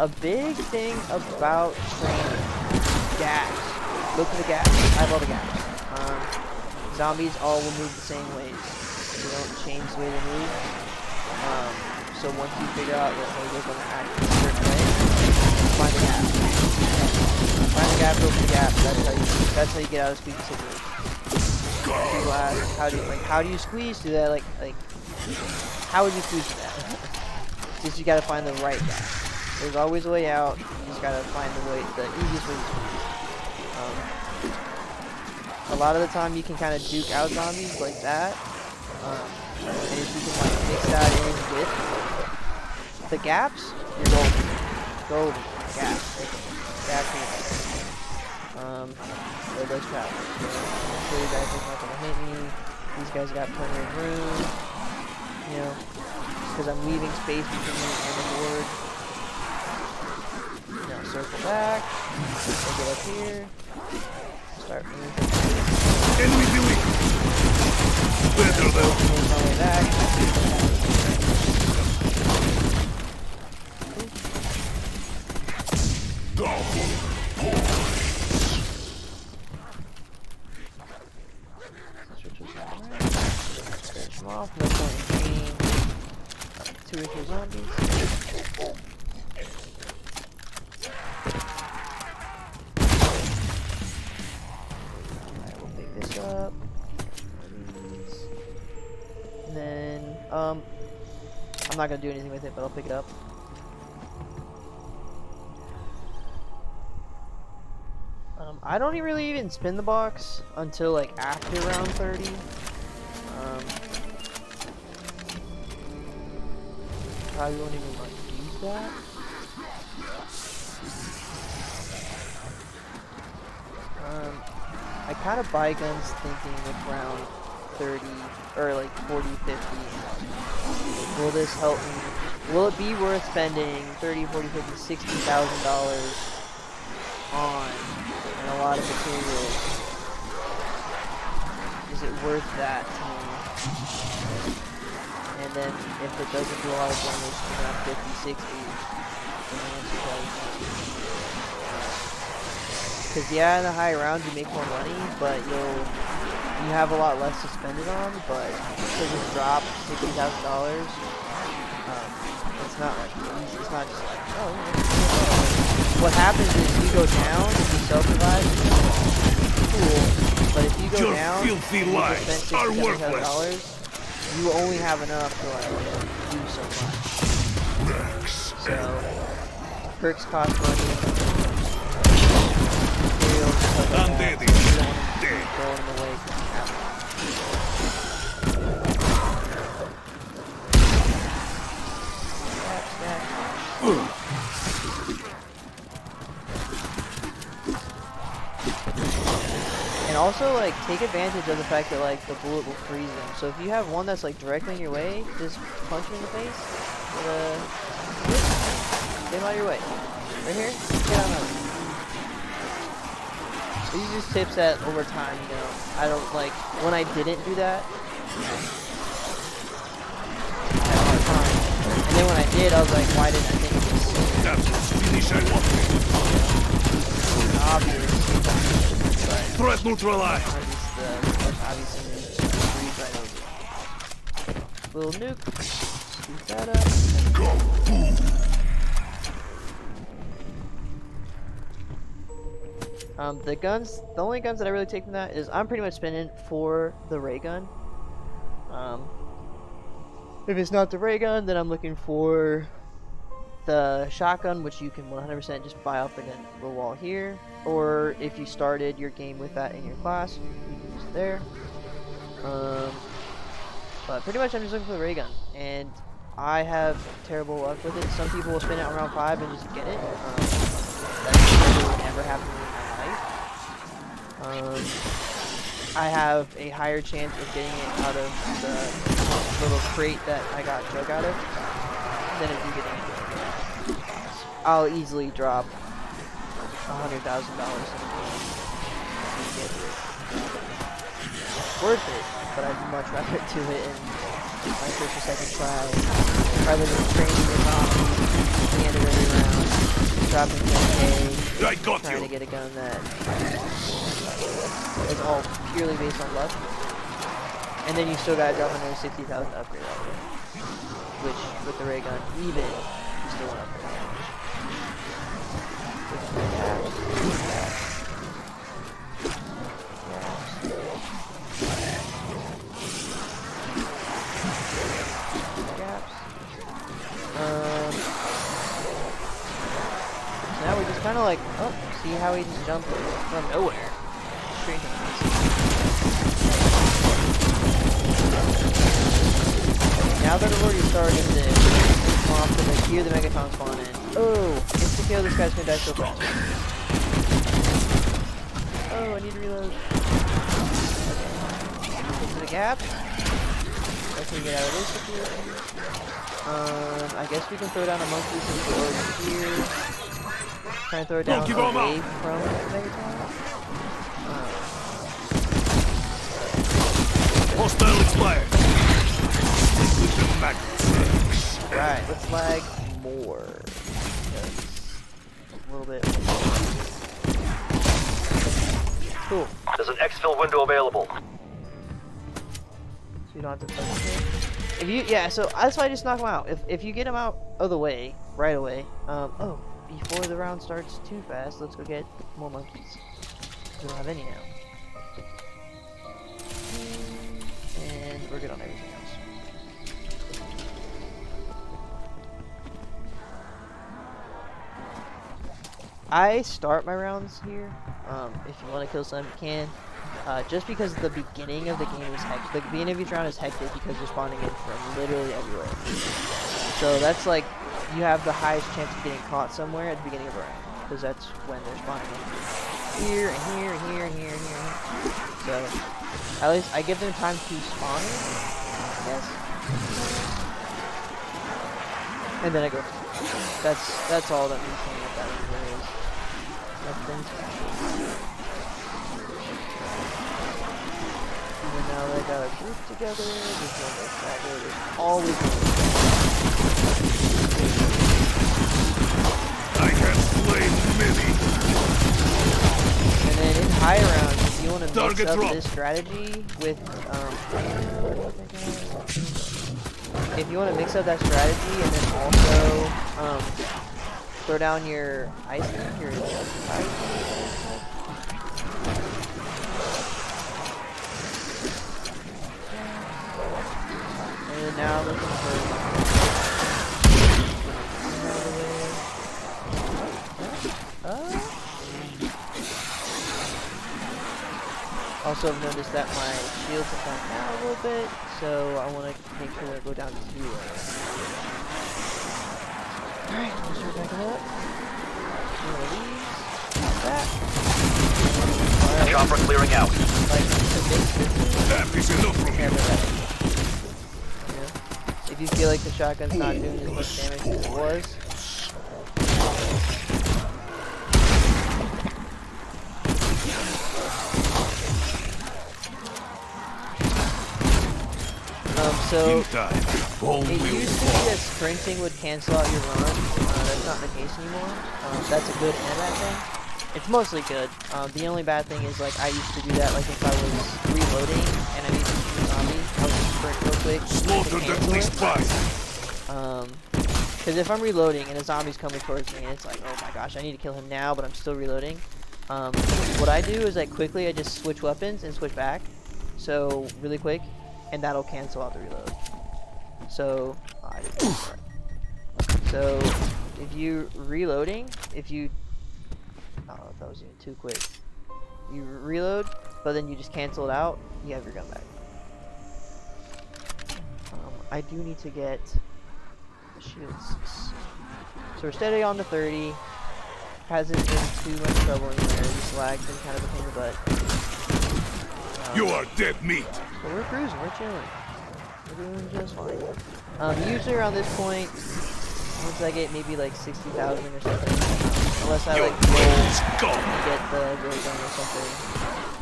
Speaker 1: A big thing about training, gaps. Look for the gaps. I have all the gaps. Zombies all will move the same ways. They don't change the way they move. So once you figure out that they're going to act a certain way, find the gap. Find the gap, go for the gap. That's how you get out of squeaky situations. People ask, how do you squeeze through that? Like, how would you squeeze through that? Just you gotta find the right gap. There's always a way out. You just gotta find the easiest way to squeeze. A lot of the time you can kind of duke out zombies like that. And if you can like mix that in with the gaps, you're golden. Golden. Gaps. Gaps in the back. There goes travelers. So I'm sure you guys are not gonna hit me. These guys got plenty of room. You know, because I'm leaving space between me and the board. Now circle back. We'll get up here. Start moving.
Speaker 5: Enemy doing better though.
Speaker 1: Make my way back. Finish them off. No point in being 2 or 3 zombies. Alright, we'll pick this up. And then, I'm not gonna do anything with it, but I'll pick it up. I don't really even spin the box until like after round 30. Probably won't even like use that. I kind of buy guns thinking with round 30 or like 40, 50. Will this help me? Will it be worth spending 30, 40, 50, $60,000 on and a lot of materials? Is it worth that to me? And then if it doesn't do a lot of damage around 50, 60, then the answer probably no. Because yeah, in the high rounds you make more money, but you have a lot less to spend it on. But to just drop $60,000, it's not like easy. It's not just like, oh. What happens is you go down, if you self-revive, cool. But if you go
Speaker 5: Your
Speaker 1: down,
Speaker 5: filthy
Speaker 1: and you
Speaker 5: lives
Speaker 1: just spend
Speaker 5: are
Speaker 1: $60,000, you only have enough to like do so much. So perks cost money. Materials, stuff like
Speaker 5: I'm
Speaker 1: that.
Speaker 5: dead.
Speaker 1: So you don't want to be throwing them away because you have them. And also, like, take advantage of the fact that, like, the bullet will freeze them. So if you have one that's, like, directly in your way, just punch him in the face. Get him out of your way. Right here? Get out of it. These are just tips that, over time, you know, I don't, like, when I didn't do that, I had a hard time. And then when I did, I was like, why didn't I think of this?
Speaker 5: That's the finish I want.
Speaker 1: Obvious.
Speaker 5: Threat neutralized.
Speaker 1: Obviously, breathe right over. Little nuke. Scoop that up. The only guns that I really take from that is I'm pretty much spinning for the ray gun. If it's not the ray gun, then I'm looking for the shotgun, which you can 100% just buy up against the wall here, or if you started your game with that in your class, you can use it there. But pretty much I'm just looking for the ray gun, and I have terrible luck with it. Some people will spin out round 5 and just get it. That's literally never happened in my life. I have a higher chance of getting it out of the little crate that I got drug out of than if you get it. I'll easily drop $100,000 in a game to get it. It's worth it, but I'd much rather do it in my first or second try rather than training the zombie at the end of every round, dropping 10K, trying to get a gun that is all purely based on luck. And then you still gotta drop another 60,000 upgrade level, which with the ray gun, even you still want to upgrade. So now we just kind of like, oh, see how he just jumped from nowhere straight to the Now that I've already started this, come off to like, hear the Megaton spawn in. Oh, insta kill, this guy's gonna die so fast. Oh, I need to reload. Okay. Get to the gap. I can get out of this situation. I guess we can throw down a monkey since we're over here. Try and throw it down away from Megaton.
Speaker 5: Hostile expired.
Speaker 1: Right, let's lag more. A little bit. Cool.
Speaker 3: There's an exfil window available.
Speaker 1: So you don't have to touch it. If you, yeah, so that's why I just knock them out. If you get them out of the way, right away, oh, before the round starts too fast, let's go get more monkeys. We don't have any now. And we're good on everything else. I start my rounds here. If you want to kill some, you can. Just because the beginning of the game is hectic. The beginning of each round is hectic because you're spawning in from literally everywhere. So that's like, you have the highest chance of getting caught somewhere at the beginning of a round. Because that's when they're spawning in. Here, and here, and here, and here, and here. So, at least I give them time to spawn in, I guess. And then I go. That's all that means saying what that really is. Nothing special. Even now they got a group together, there's one more fragger, there's always
Speaker 5: I have slain many.
Speaker 1: And then in high rounds, if you want to mix
Speaker 5: Target
Speaker 1: up
Speaker 5: drop.
Speaker 1: this strategy with, if you want to mix up that strategy and then also, throw down your ice thing, your ice. And now I'm looking for. Also, I've noticed that my shields have gone down a little bit, so I want to make sure that I go down to 0. Alright, let's start backing up. One of these. That. Right.
Speaker 3: Chopper clearing out.
Speaker 1: Like, the big
Speaker 5: That is enough from you.
Speaker 1: Yeah. If you feel like the shotgun's not doing as much damage as it was. So, it used to be that sprinting would cancel out your run. That's not the case anymore. That's a good and a bad thing. It's mostly good. The only bad thing is, like, I used to do that, like, if I was reloading and I needed to shoot a zombie, I would just sprint real quick.
Speaker 5: Slaughtered at least 5.
Speaker 1: Because if I'm reloading and a zombie's coming towards me and it's like, oh my gosh, I need to kill him now, but I'm still reloading. What I do is, like, quickly I just switch weapons and switch back. So, really quick. and that'll cancel out the reload. So, I didn't do that. So, if you reloading, if you, oh, that was even too quick. You reload, but then you just cancel it out, you have your gun back. I do need to get shields. So we're steady on the 30. Hasn't been too much trouble in there. This lag's been kind of a pain in the butt.
Speaker 5: You are dead meat.
Speaker 1: But we're cruising, we're chilling. We're doing just fine. Usually around this point, once I get maybe like 60,000 or something, unless I
Speaker 5: Your
Speaker 1: like
Speaker 5: brain's
Speaker 1: roll
Speaker 5: gone.
Speaker 1: and get the ray gun or something,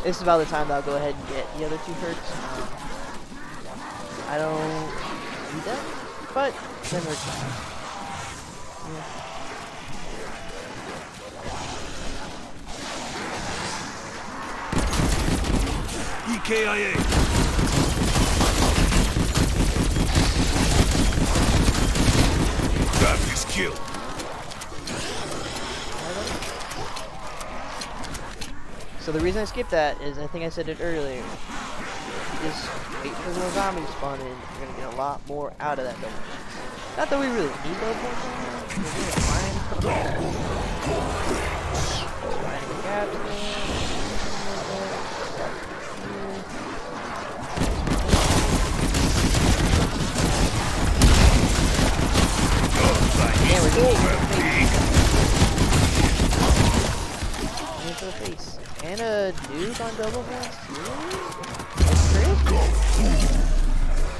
Speaker 1: this is about the time that I'll go ahead and get the other 2 perks. I don't need them, but then they're fine. Yeah.
Speaker 5: EKIA. That is kill.
Speaker 1: So the reason I skipped that is, I think I said it earlier, just wait for more zombies to spawn in, you're gonna get a lot more out of that double chance. Not that we really need double chance, we're doing fine. Finding a captain. There we go. For the face. And a nuke on double fast too?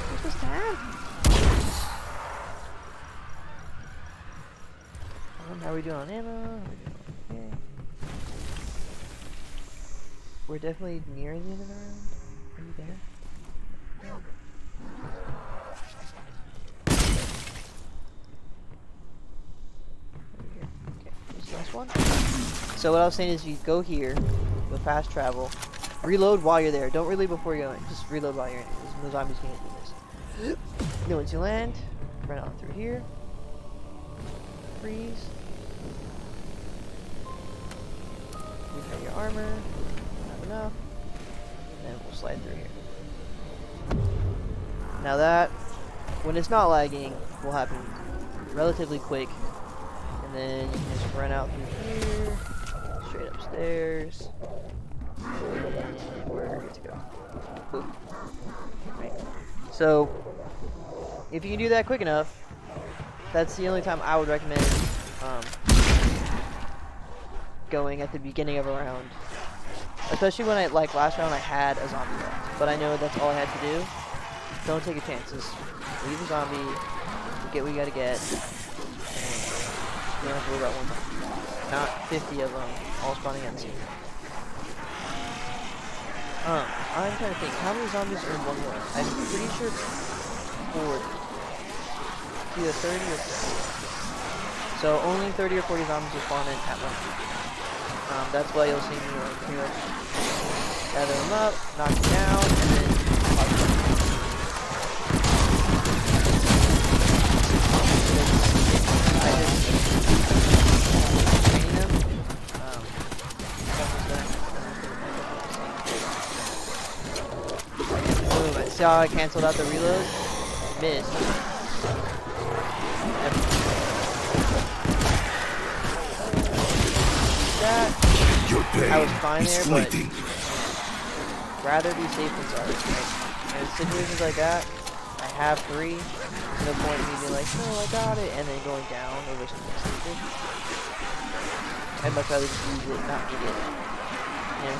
Speaker 1: What's this time? How are we doing on ammo? Okay. We're definitely near the end of the round. Are you there? Okay, this last one. So what I was saying is, you go here, go fast travel, reload while you're there. Don't reload before you're going. Just reload while you're in it. There's no zombies gonna do this. Then once you land, run on through here. Freeze. Repair your armor. Not enough. And then we'll slide through here. Now that, when it's not lagging, will happen relatively quick. And then you can just run out through here. Straight upstairs. And we're good to go. Boom. Right. So, if you can do that quick enough, that's the only time I would recommend going at the beginning of a round. Especially when like last round I had a zombie left. But I know that's all I had to do. Don't take a chance. Just leave the zombie, get what you gotta get. You don't have to worry about one zombie. Not 50 of them all spawning at the same time. I'm trying to think, how many zombies are in one room? I'm pretty sure 40. Either 30 or 40. So only 30 or 40 zombies will spawn in at once. That's why you'll see me like pretty much gather them up, knock them down, and then pop them. I just training them. Boom, I saw I canceled out the reload. Missed. That. I was fine there, but rather be safe than sorry. Like, in situations like that, I have 3. There's no point in me being like, oh, I got it, and then going down over something stupid. I'd much rather just use it, not need it. Yeah.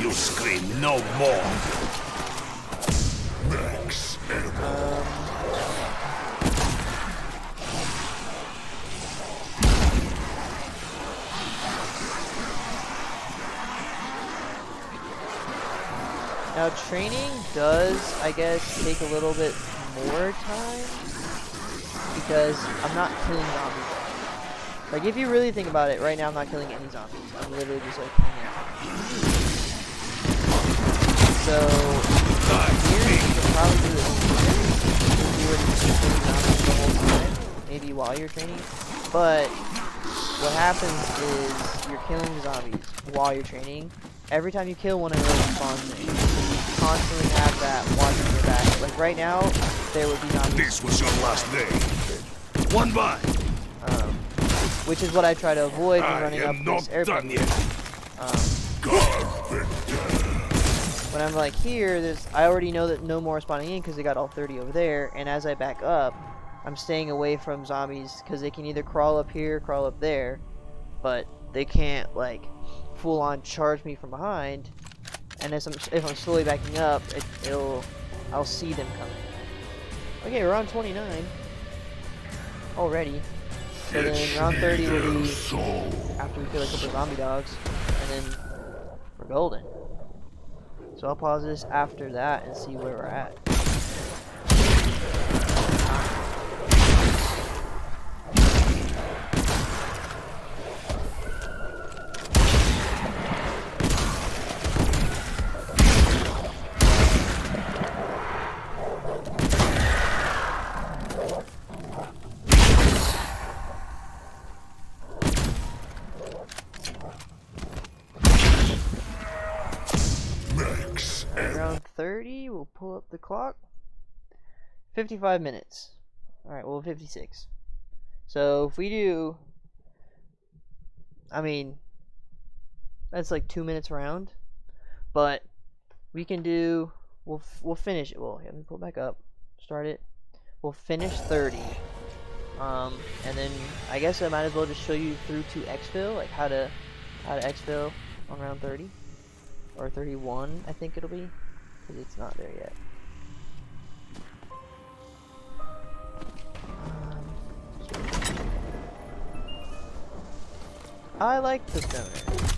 Speaker 5: You scream no more. Max
Speaker 1: Now training does, I guess, take a little bit more time because I'm not killing zombies. Like if you really think about it, right now I'm not killing any zombies. I'm literally just like hanging out. So here you could probably do this. If you were to just keep killing zombies the whole time, maybe while you're training, But what happens is you're killing zombies while you're training. Every time you kill one of those spawns in. You constantly have that watching your back. Like right now, there would be zombies.
Speaker 5: This was your last day. One by.
Speaker 1: Which is what I try to avoid when
Speaker 5: I
Speaker 1: running up
Speaker 5: am
Speaker 1: this
Speaker 5: not
Speaker 1: airplane.
Speaker 5: done yet.
Speaker 1: When I'm like here, I already know that no more are spawning in because they got all 30 over there. And as I back up, I'm staying away from zombies because they can either crawl up here, crawl up there, but they can't like full on charge me from behind. And if I'm slowly backing up, I'll see them coming. Okay, we're on 29 already. So then round 30 will be after we kill a couple of zombie dogs, and then we're golden. So I'll pause this after that and see where we're at. Around 30, we'll pull up the clock. 55 minutes. Alright, well 56. So if we do, I mean, that's like 2 minutes around. But we can do, we'll finish it. Well, let me pull it back up. Start it. We'll finish 30. And then I guess I might as well just show you through to exfil, like how to exfil on round 30. Or 31, I think it'll be, because it's not there yet. I like the stoner.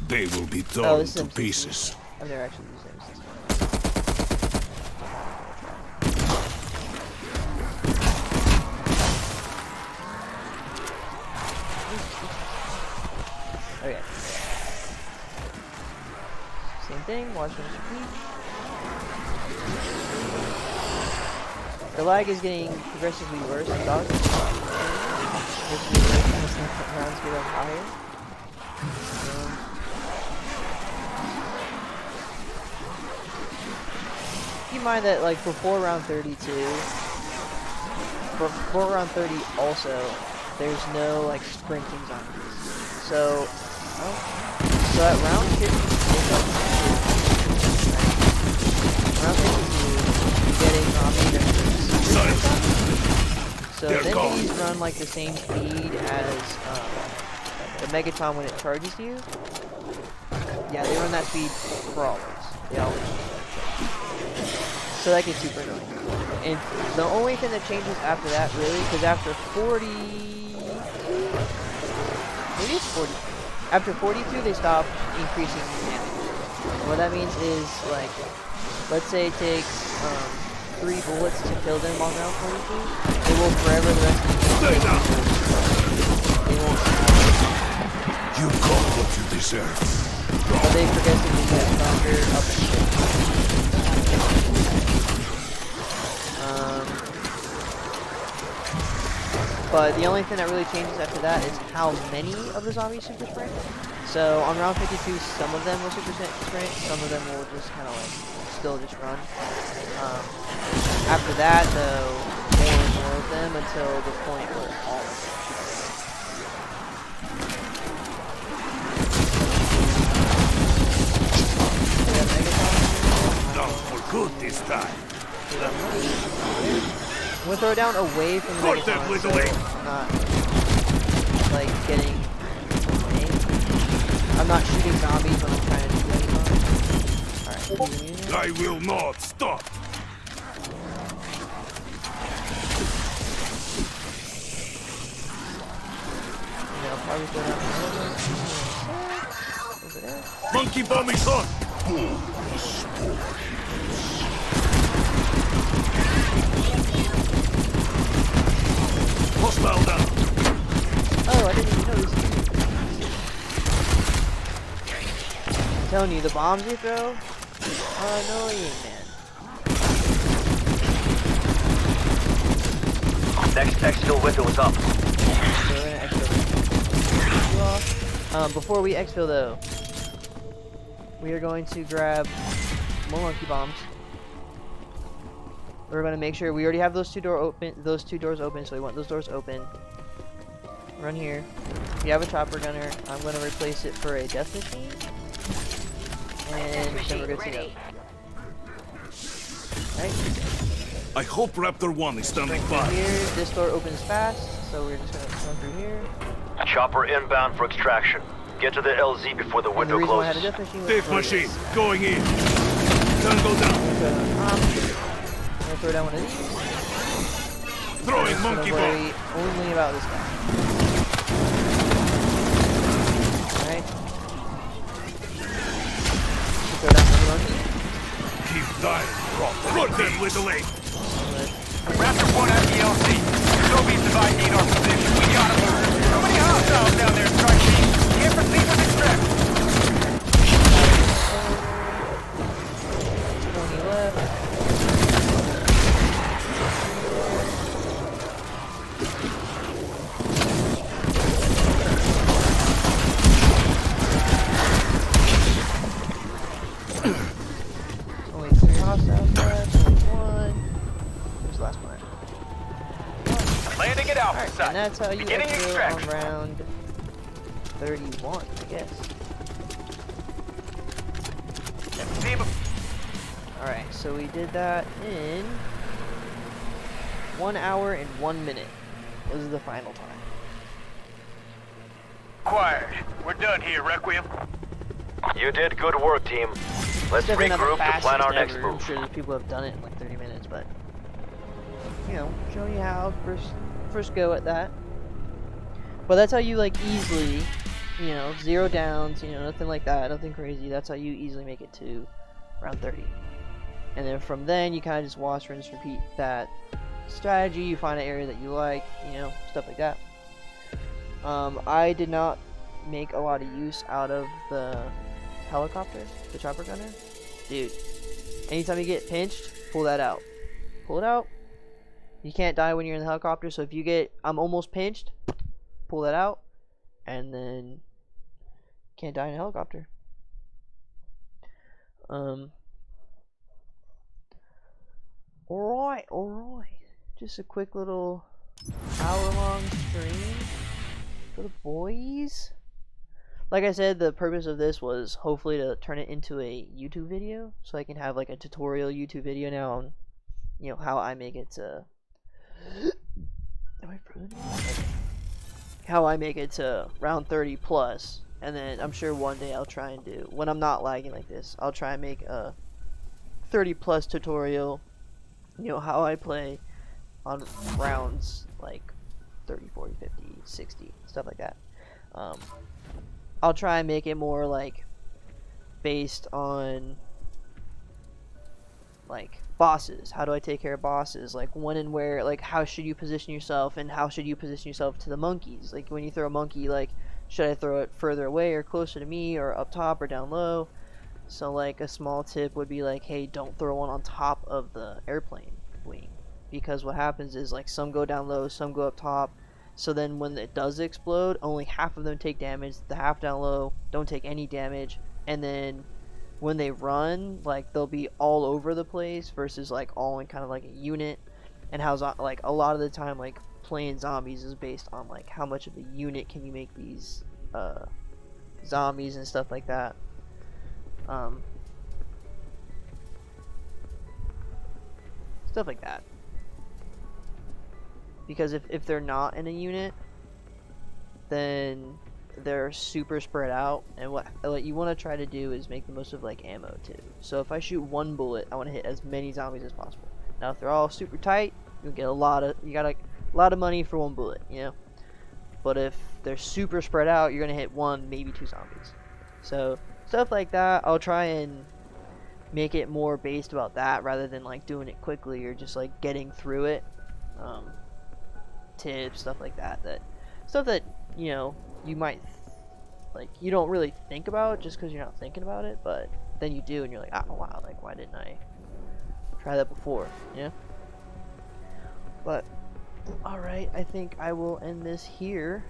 Speaker 5: They will be
Speaker 1: Oh,
Speaker 5: torn
Speaker 1: this is
Speaker 5: to
Speaker 1: M60.
Speaker 5: pieces.
Speaker 1: I've never actually used M60. Okay. Same thing, watch them repeat. The lag is getting progressively worse. The dogs are progressively worse as the rounds get up higher. Keep in mind that, like, before round 32, before round 30 also, there's no, like, sprinting zombies. So at round 50, round 52, you're getting zombies. So then these run like the same speed as the Megaton when it charges you. Yeah, they run that speed for always. They always do. So that gets super annoying. And the only thing that changes after that, really, because after 40, maybe it's 40. After 42, they stop increasing damage. And what that means is, like, let's say it takes 3 bullets to kill them on round 42. They will forever the rest of the game. They won't stop.
Speaker 5: You got what you deserve.
Speaker 1: But they progressively get stronger up and but the only thing that really changes after that is how many of the zombies super sprint. So on round 52, some of them will super sprint, some of them will just kind of like still just run. After that, though, more and more of them until the point where all of them.
Speaker 5: Down for good this time.
Speaker 1: I'm gonna throw it down away from the Megaton, so I'm not like getting aimed. I'm not shooting zombies when I'm trying to shoot Megaton. Alright,
Speaker 5: I will not stop.
Speaker 1: and I'll probably go down over there.
Speaker 5: Monkey bomb is on. Hostile down.
Speaker 1: Oh, I didn't even notice. I'm telling you, the bombs you throw are annoying, man.
Speaker 3: Next exfil window is up.
Speaker 1: So we're gonna exfil. off. Before we exfil though, we are going to grab more monkey bombs. We're gonna make sure we already have those two doors open, so we want those doors open. Run here. If you have a chopper gunner, I'm gonna replace it for a death machine. And then we're good to go. Alright.
Speaker 5: I hope Raptor 1 is standing
Speaker 1: Through
Speaker 5: by.
Speaker 1: here, this door opens fast, so we're just gonna run through here.
Speaker 3: Chopper inbound for extraction. Get to the LZ before the
Speaker 1: And the
Speaker 3: window
Speaker 1: reason why I had a
Speaker 3: closes.
Speaker 1: death machine was
Speaker 5: Death
Speaker 1: for
Speaker 5: machine,
Speaker 1: this.
Speaker 5: going in. Tango down.
Speaker 1: I'm gonna throw down one of these.
Speaker 5: Throwing
Speaker 1: I'm gonna
Speaker 5: monkey
Speaker 1: worry
Speaker 5: bomb.
Speaker 1: only about this guy. Alright. Throw down another monkey.
Speaker 5: Keep dying, Rock. Put them with the lake.
Speaker 2: Raptor 1 at the LC. Soviets have ID'd our position. We gotta move. So many hostiles down there, strike team. Can't proceed with extraction.
Speaker 1: 20 left. Only 3 hostiles left. Only 1. Where's the last one?
Speaker 2: Landing at Alpha
Speaker 1: Alright,
Speaker 2: site.
Speaker 1: and that's how you
Speaker 2: Beginning
Speaker 1: exfil
Speaker 2: extraction.
Speaker 1: on round 31, I guess.
Speaker 2: Team of
Speaker 1: Alright, so we did that in 1 hour and 1 minute. This is the final time.
Speaker 2: acquired. We're done here, Requiem.
Speaker 3: You did good work, team. Let's
Speaker 1: Definitely not the
Speaker 3: regroup to
Speaker 1: fastest
Speaker 3: plan our next
Speaker 1: ever. I'm
Speaker 3: move.
Speaker 1: sure that people have done it in like 30 minutes, but you know, showing you how first go at that. But that's how you like easily, you know, 0 downs, you know, nothing like that, nothing crazy. That's how you easily make it to round 30. And then from then you kind of just wash, rinse, repeat that strategy. You find an area that you like, you know, stuff like that. I did not make a lot of use out of the helicopter, the chopper gunner. Dude, anytime you get pinched, pull that out. Pull it out. You can't die when you're in the helicopter, so if you get, I'm almost pinched, pull that out, and then can't die in a helicopter. Alright. Just a quick little hour-long stream for the boys. Like I said, the purpose of this was hopefully to turn it into a YouTube video, so I can have like a tutorial YouTube video now on, you know, how I make it to. Am I frozen? Okay. How I make it to round 30 plus, and then I'm sure one day I'll try and do, when I'm not lagging like this, I'll try and make a 30 plus tutorial. You know, how I play on rounds like 30, 40, 50, 60, stuff like that. I'll try and make it more like based on like bosses. How do I take care of bosses? Like when and where, like how should you position yourself, and how should you position yourself to the monkeys? Like when you throw a monkey, like should I throw it further away or closer to me, or up top or down low? So like a small tip would be like, hey, don't throw one on top of the airplane wing, because what happens is like some go down low, some go up top. So then when it does explode, only half of them take damage. The half down low don't take any damage. And then when they run, like they'll be all over the place versus like all in kind of like a unit. And how like a lot of the time like playing zombies is based on like how much of a unit can you make these zombies and stuff like that. Stuff like that. Because if they're not in a unit, then they're super spread out, and what you want to try to do is make the most of like ammo too. So if I shoot one bullet, I want to hit as many zombies as possible. Now if they're all super tight, you got a lot of money for one bullet, you know. But if they're super spread out, you're gonna hit 1, maybe 2 zombies. So stuff like that, I'll try and make it more based about that rather than like doing it quickly or just like getting through it. Tips, stuff like that, stuff that, you know, you might like you don't really think about just because you're not thinking about it, but then you do and you're like, oh wow, like why didn't I try that before, you know? But alright, I think I will end this here.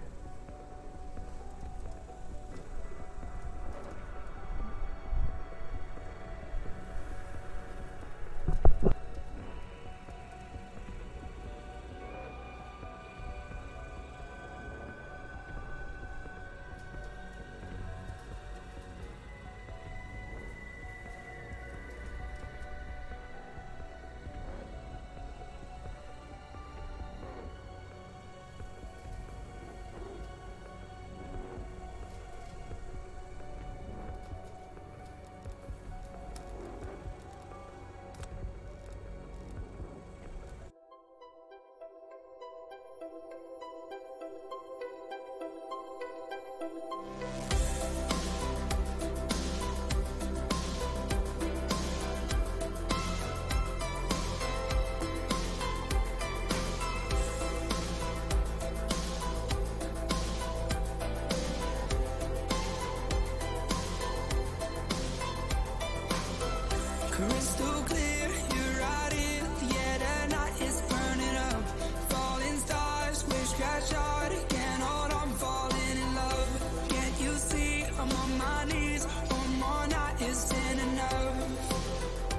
Speaker 7: Crystal clear, you're right here. Yeah, the night is burning up. Falling stars, wish catch hard. Can't hold on, falling in love. Can't you see I'm on my knees? One more night isn't enough.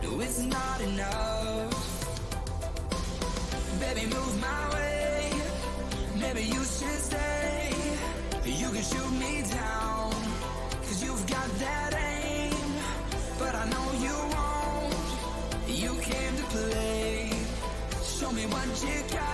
Speaker 7: No, it's not enough. Baby, move my way. Maybe you should stay. You can shoot me down, 'cause you've got that aim. But I know you won't. You came to play. Show me what you got.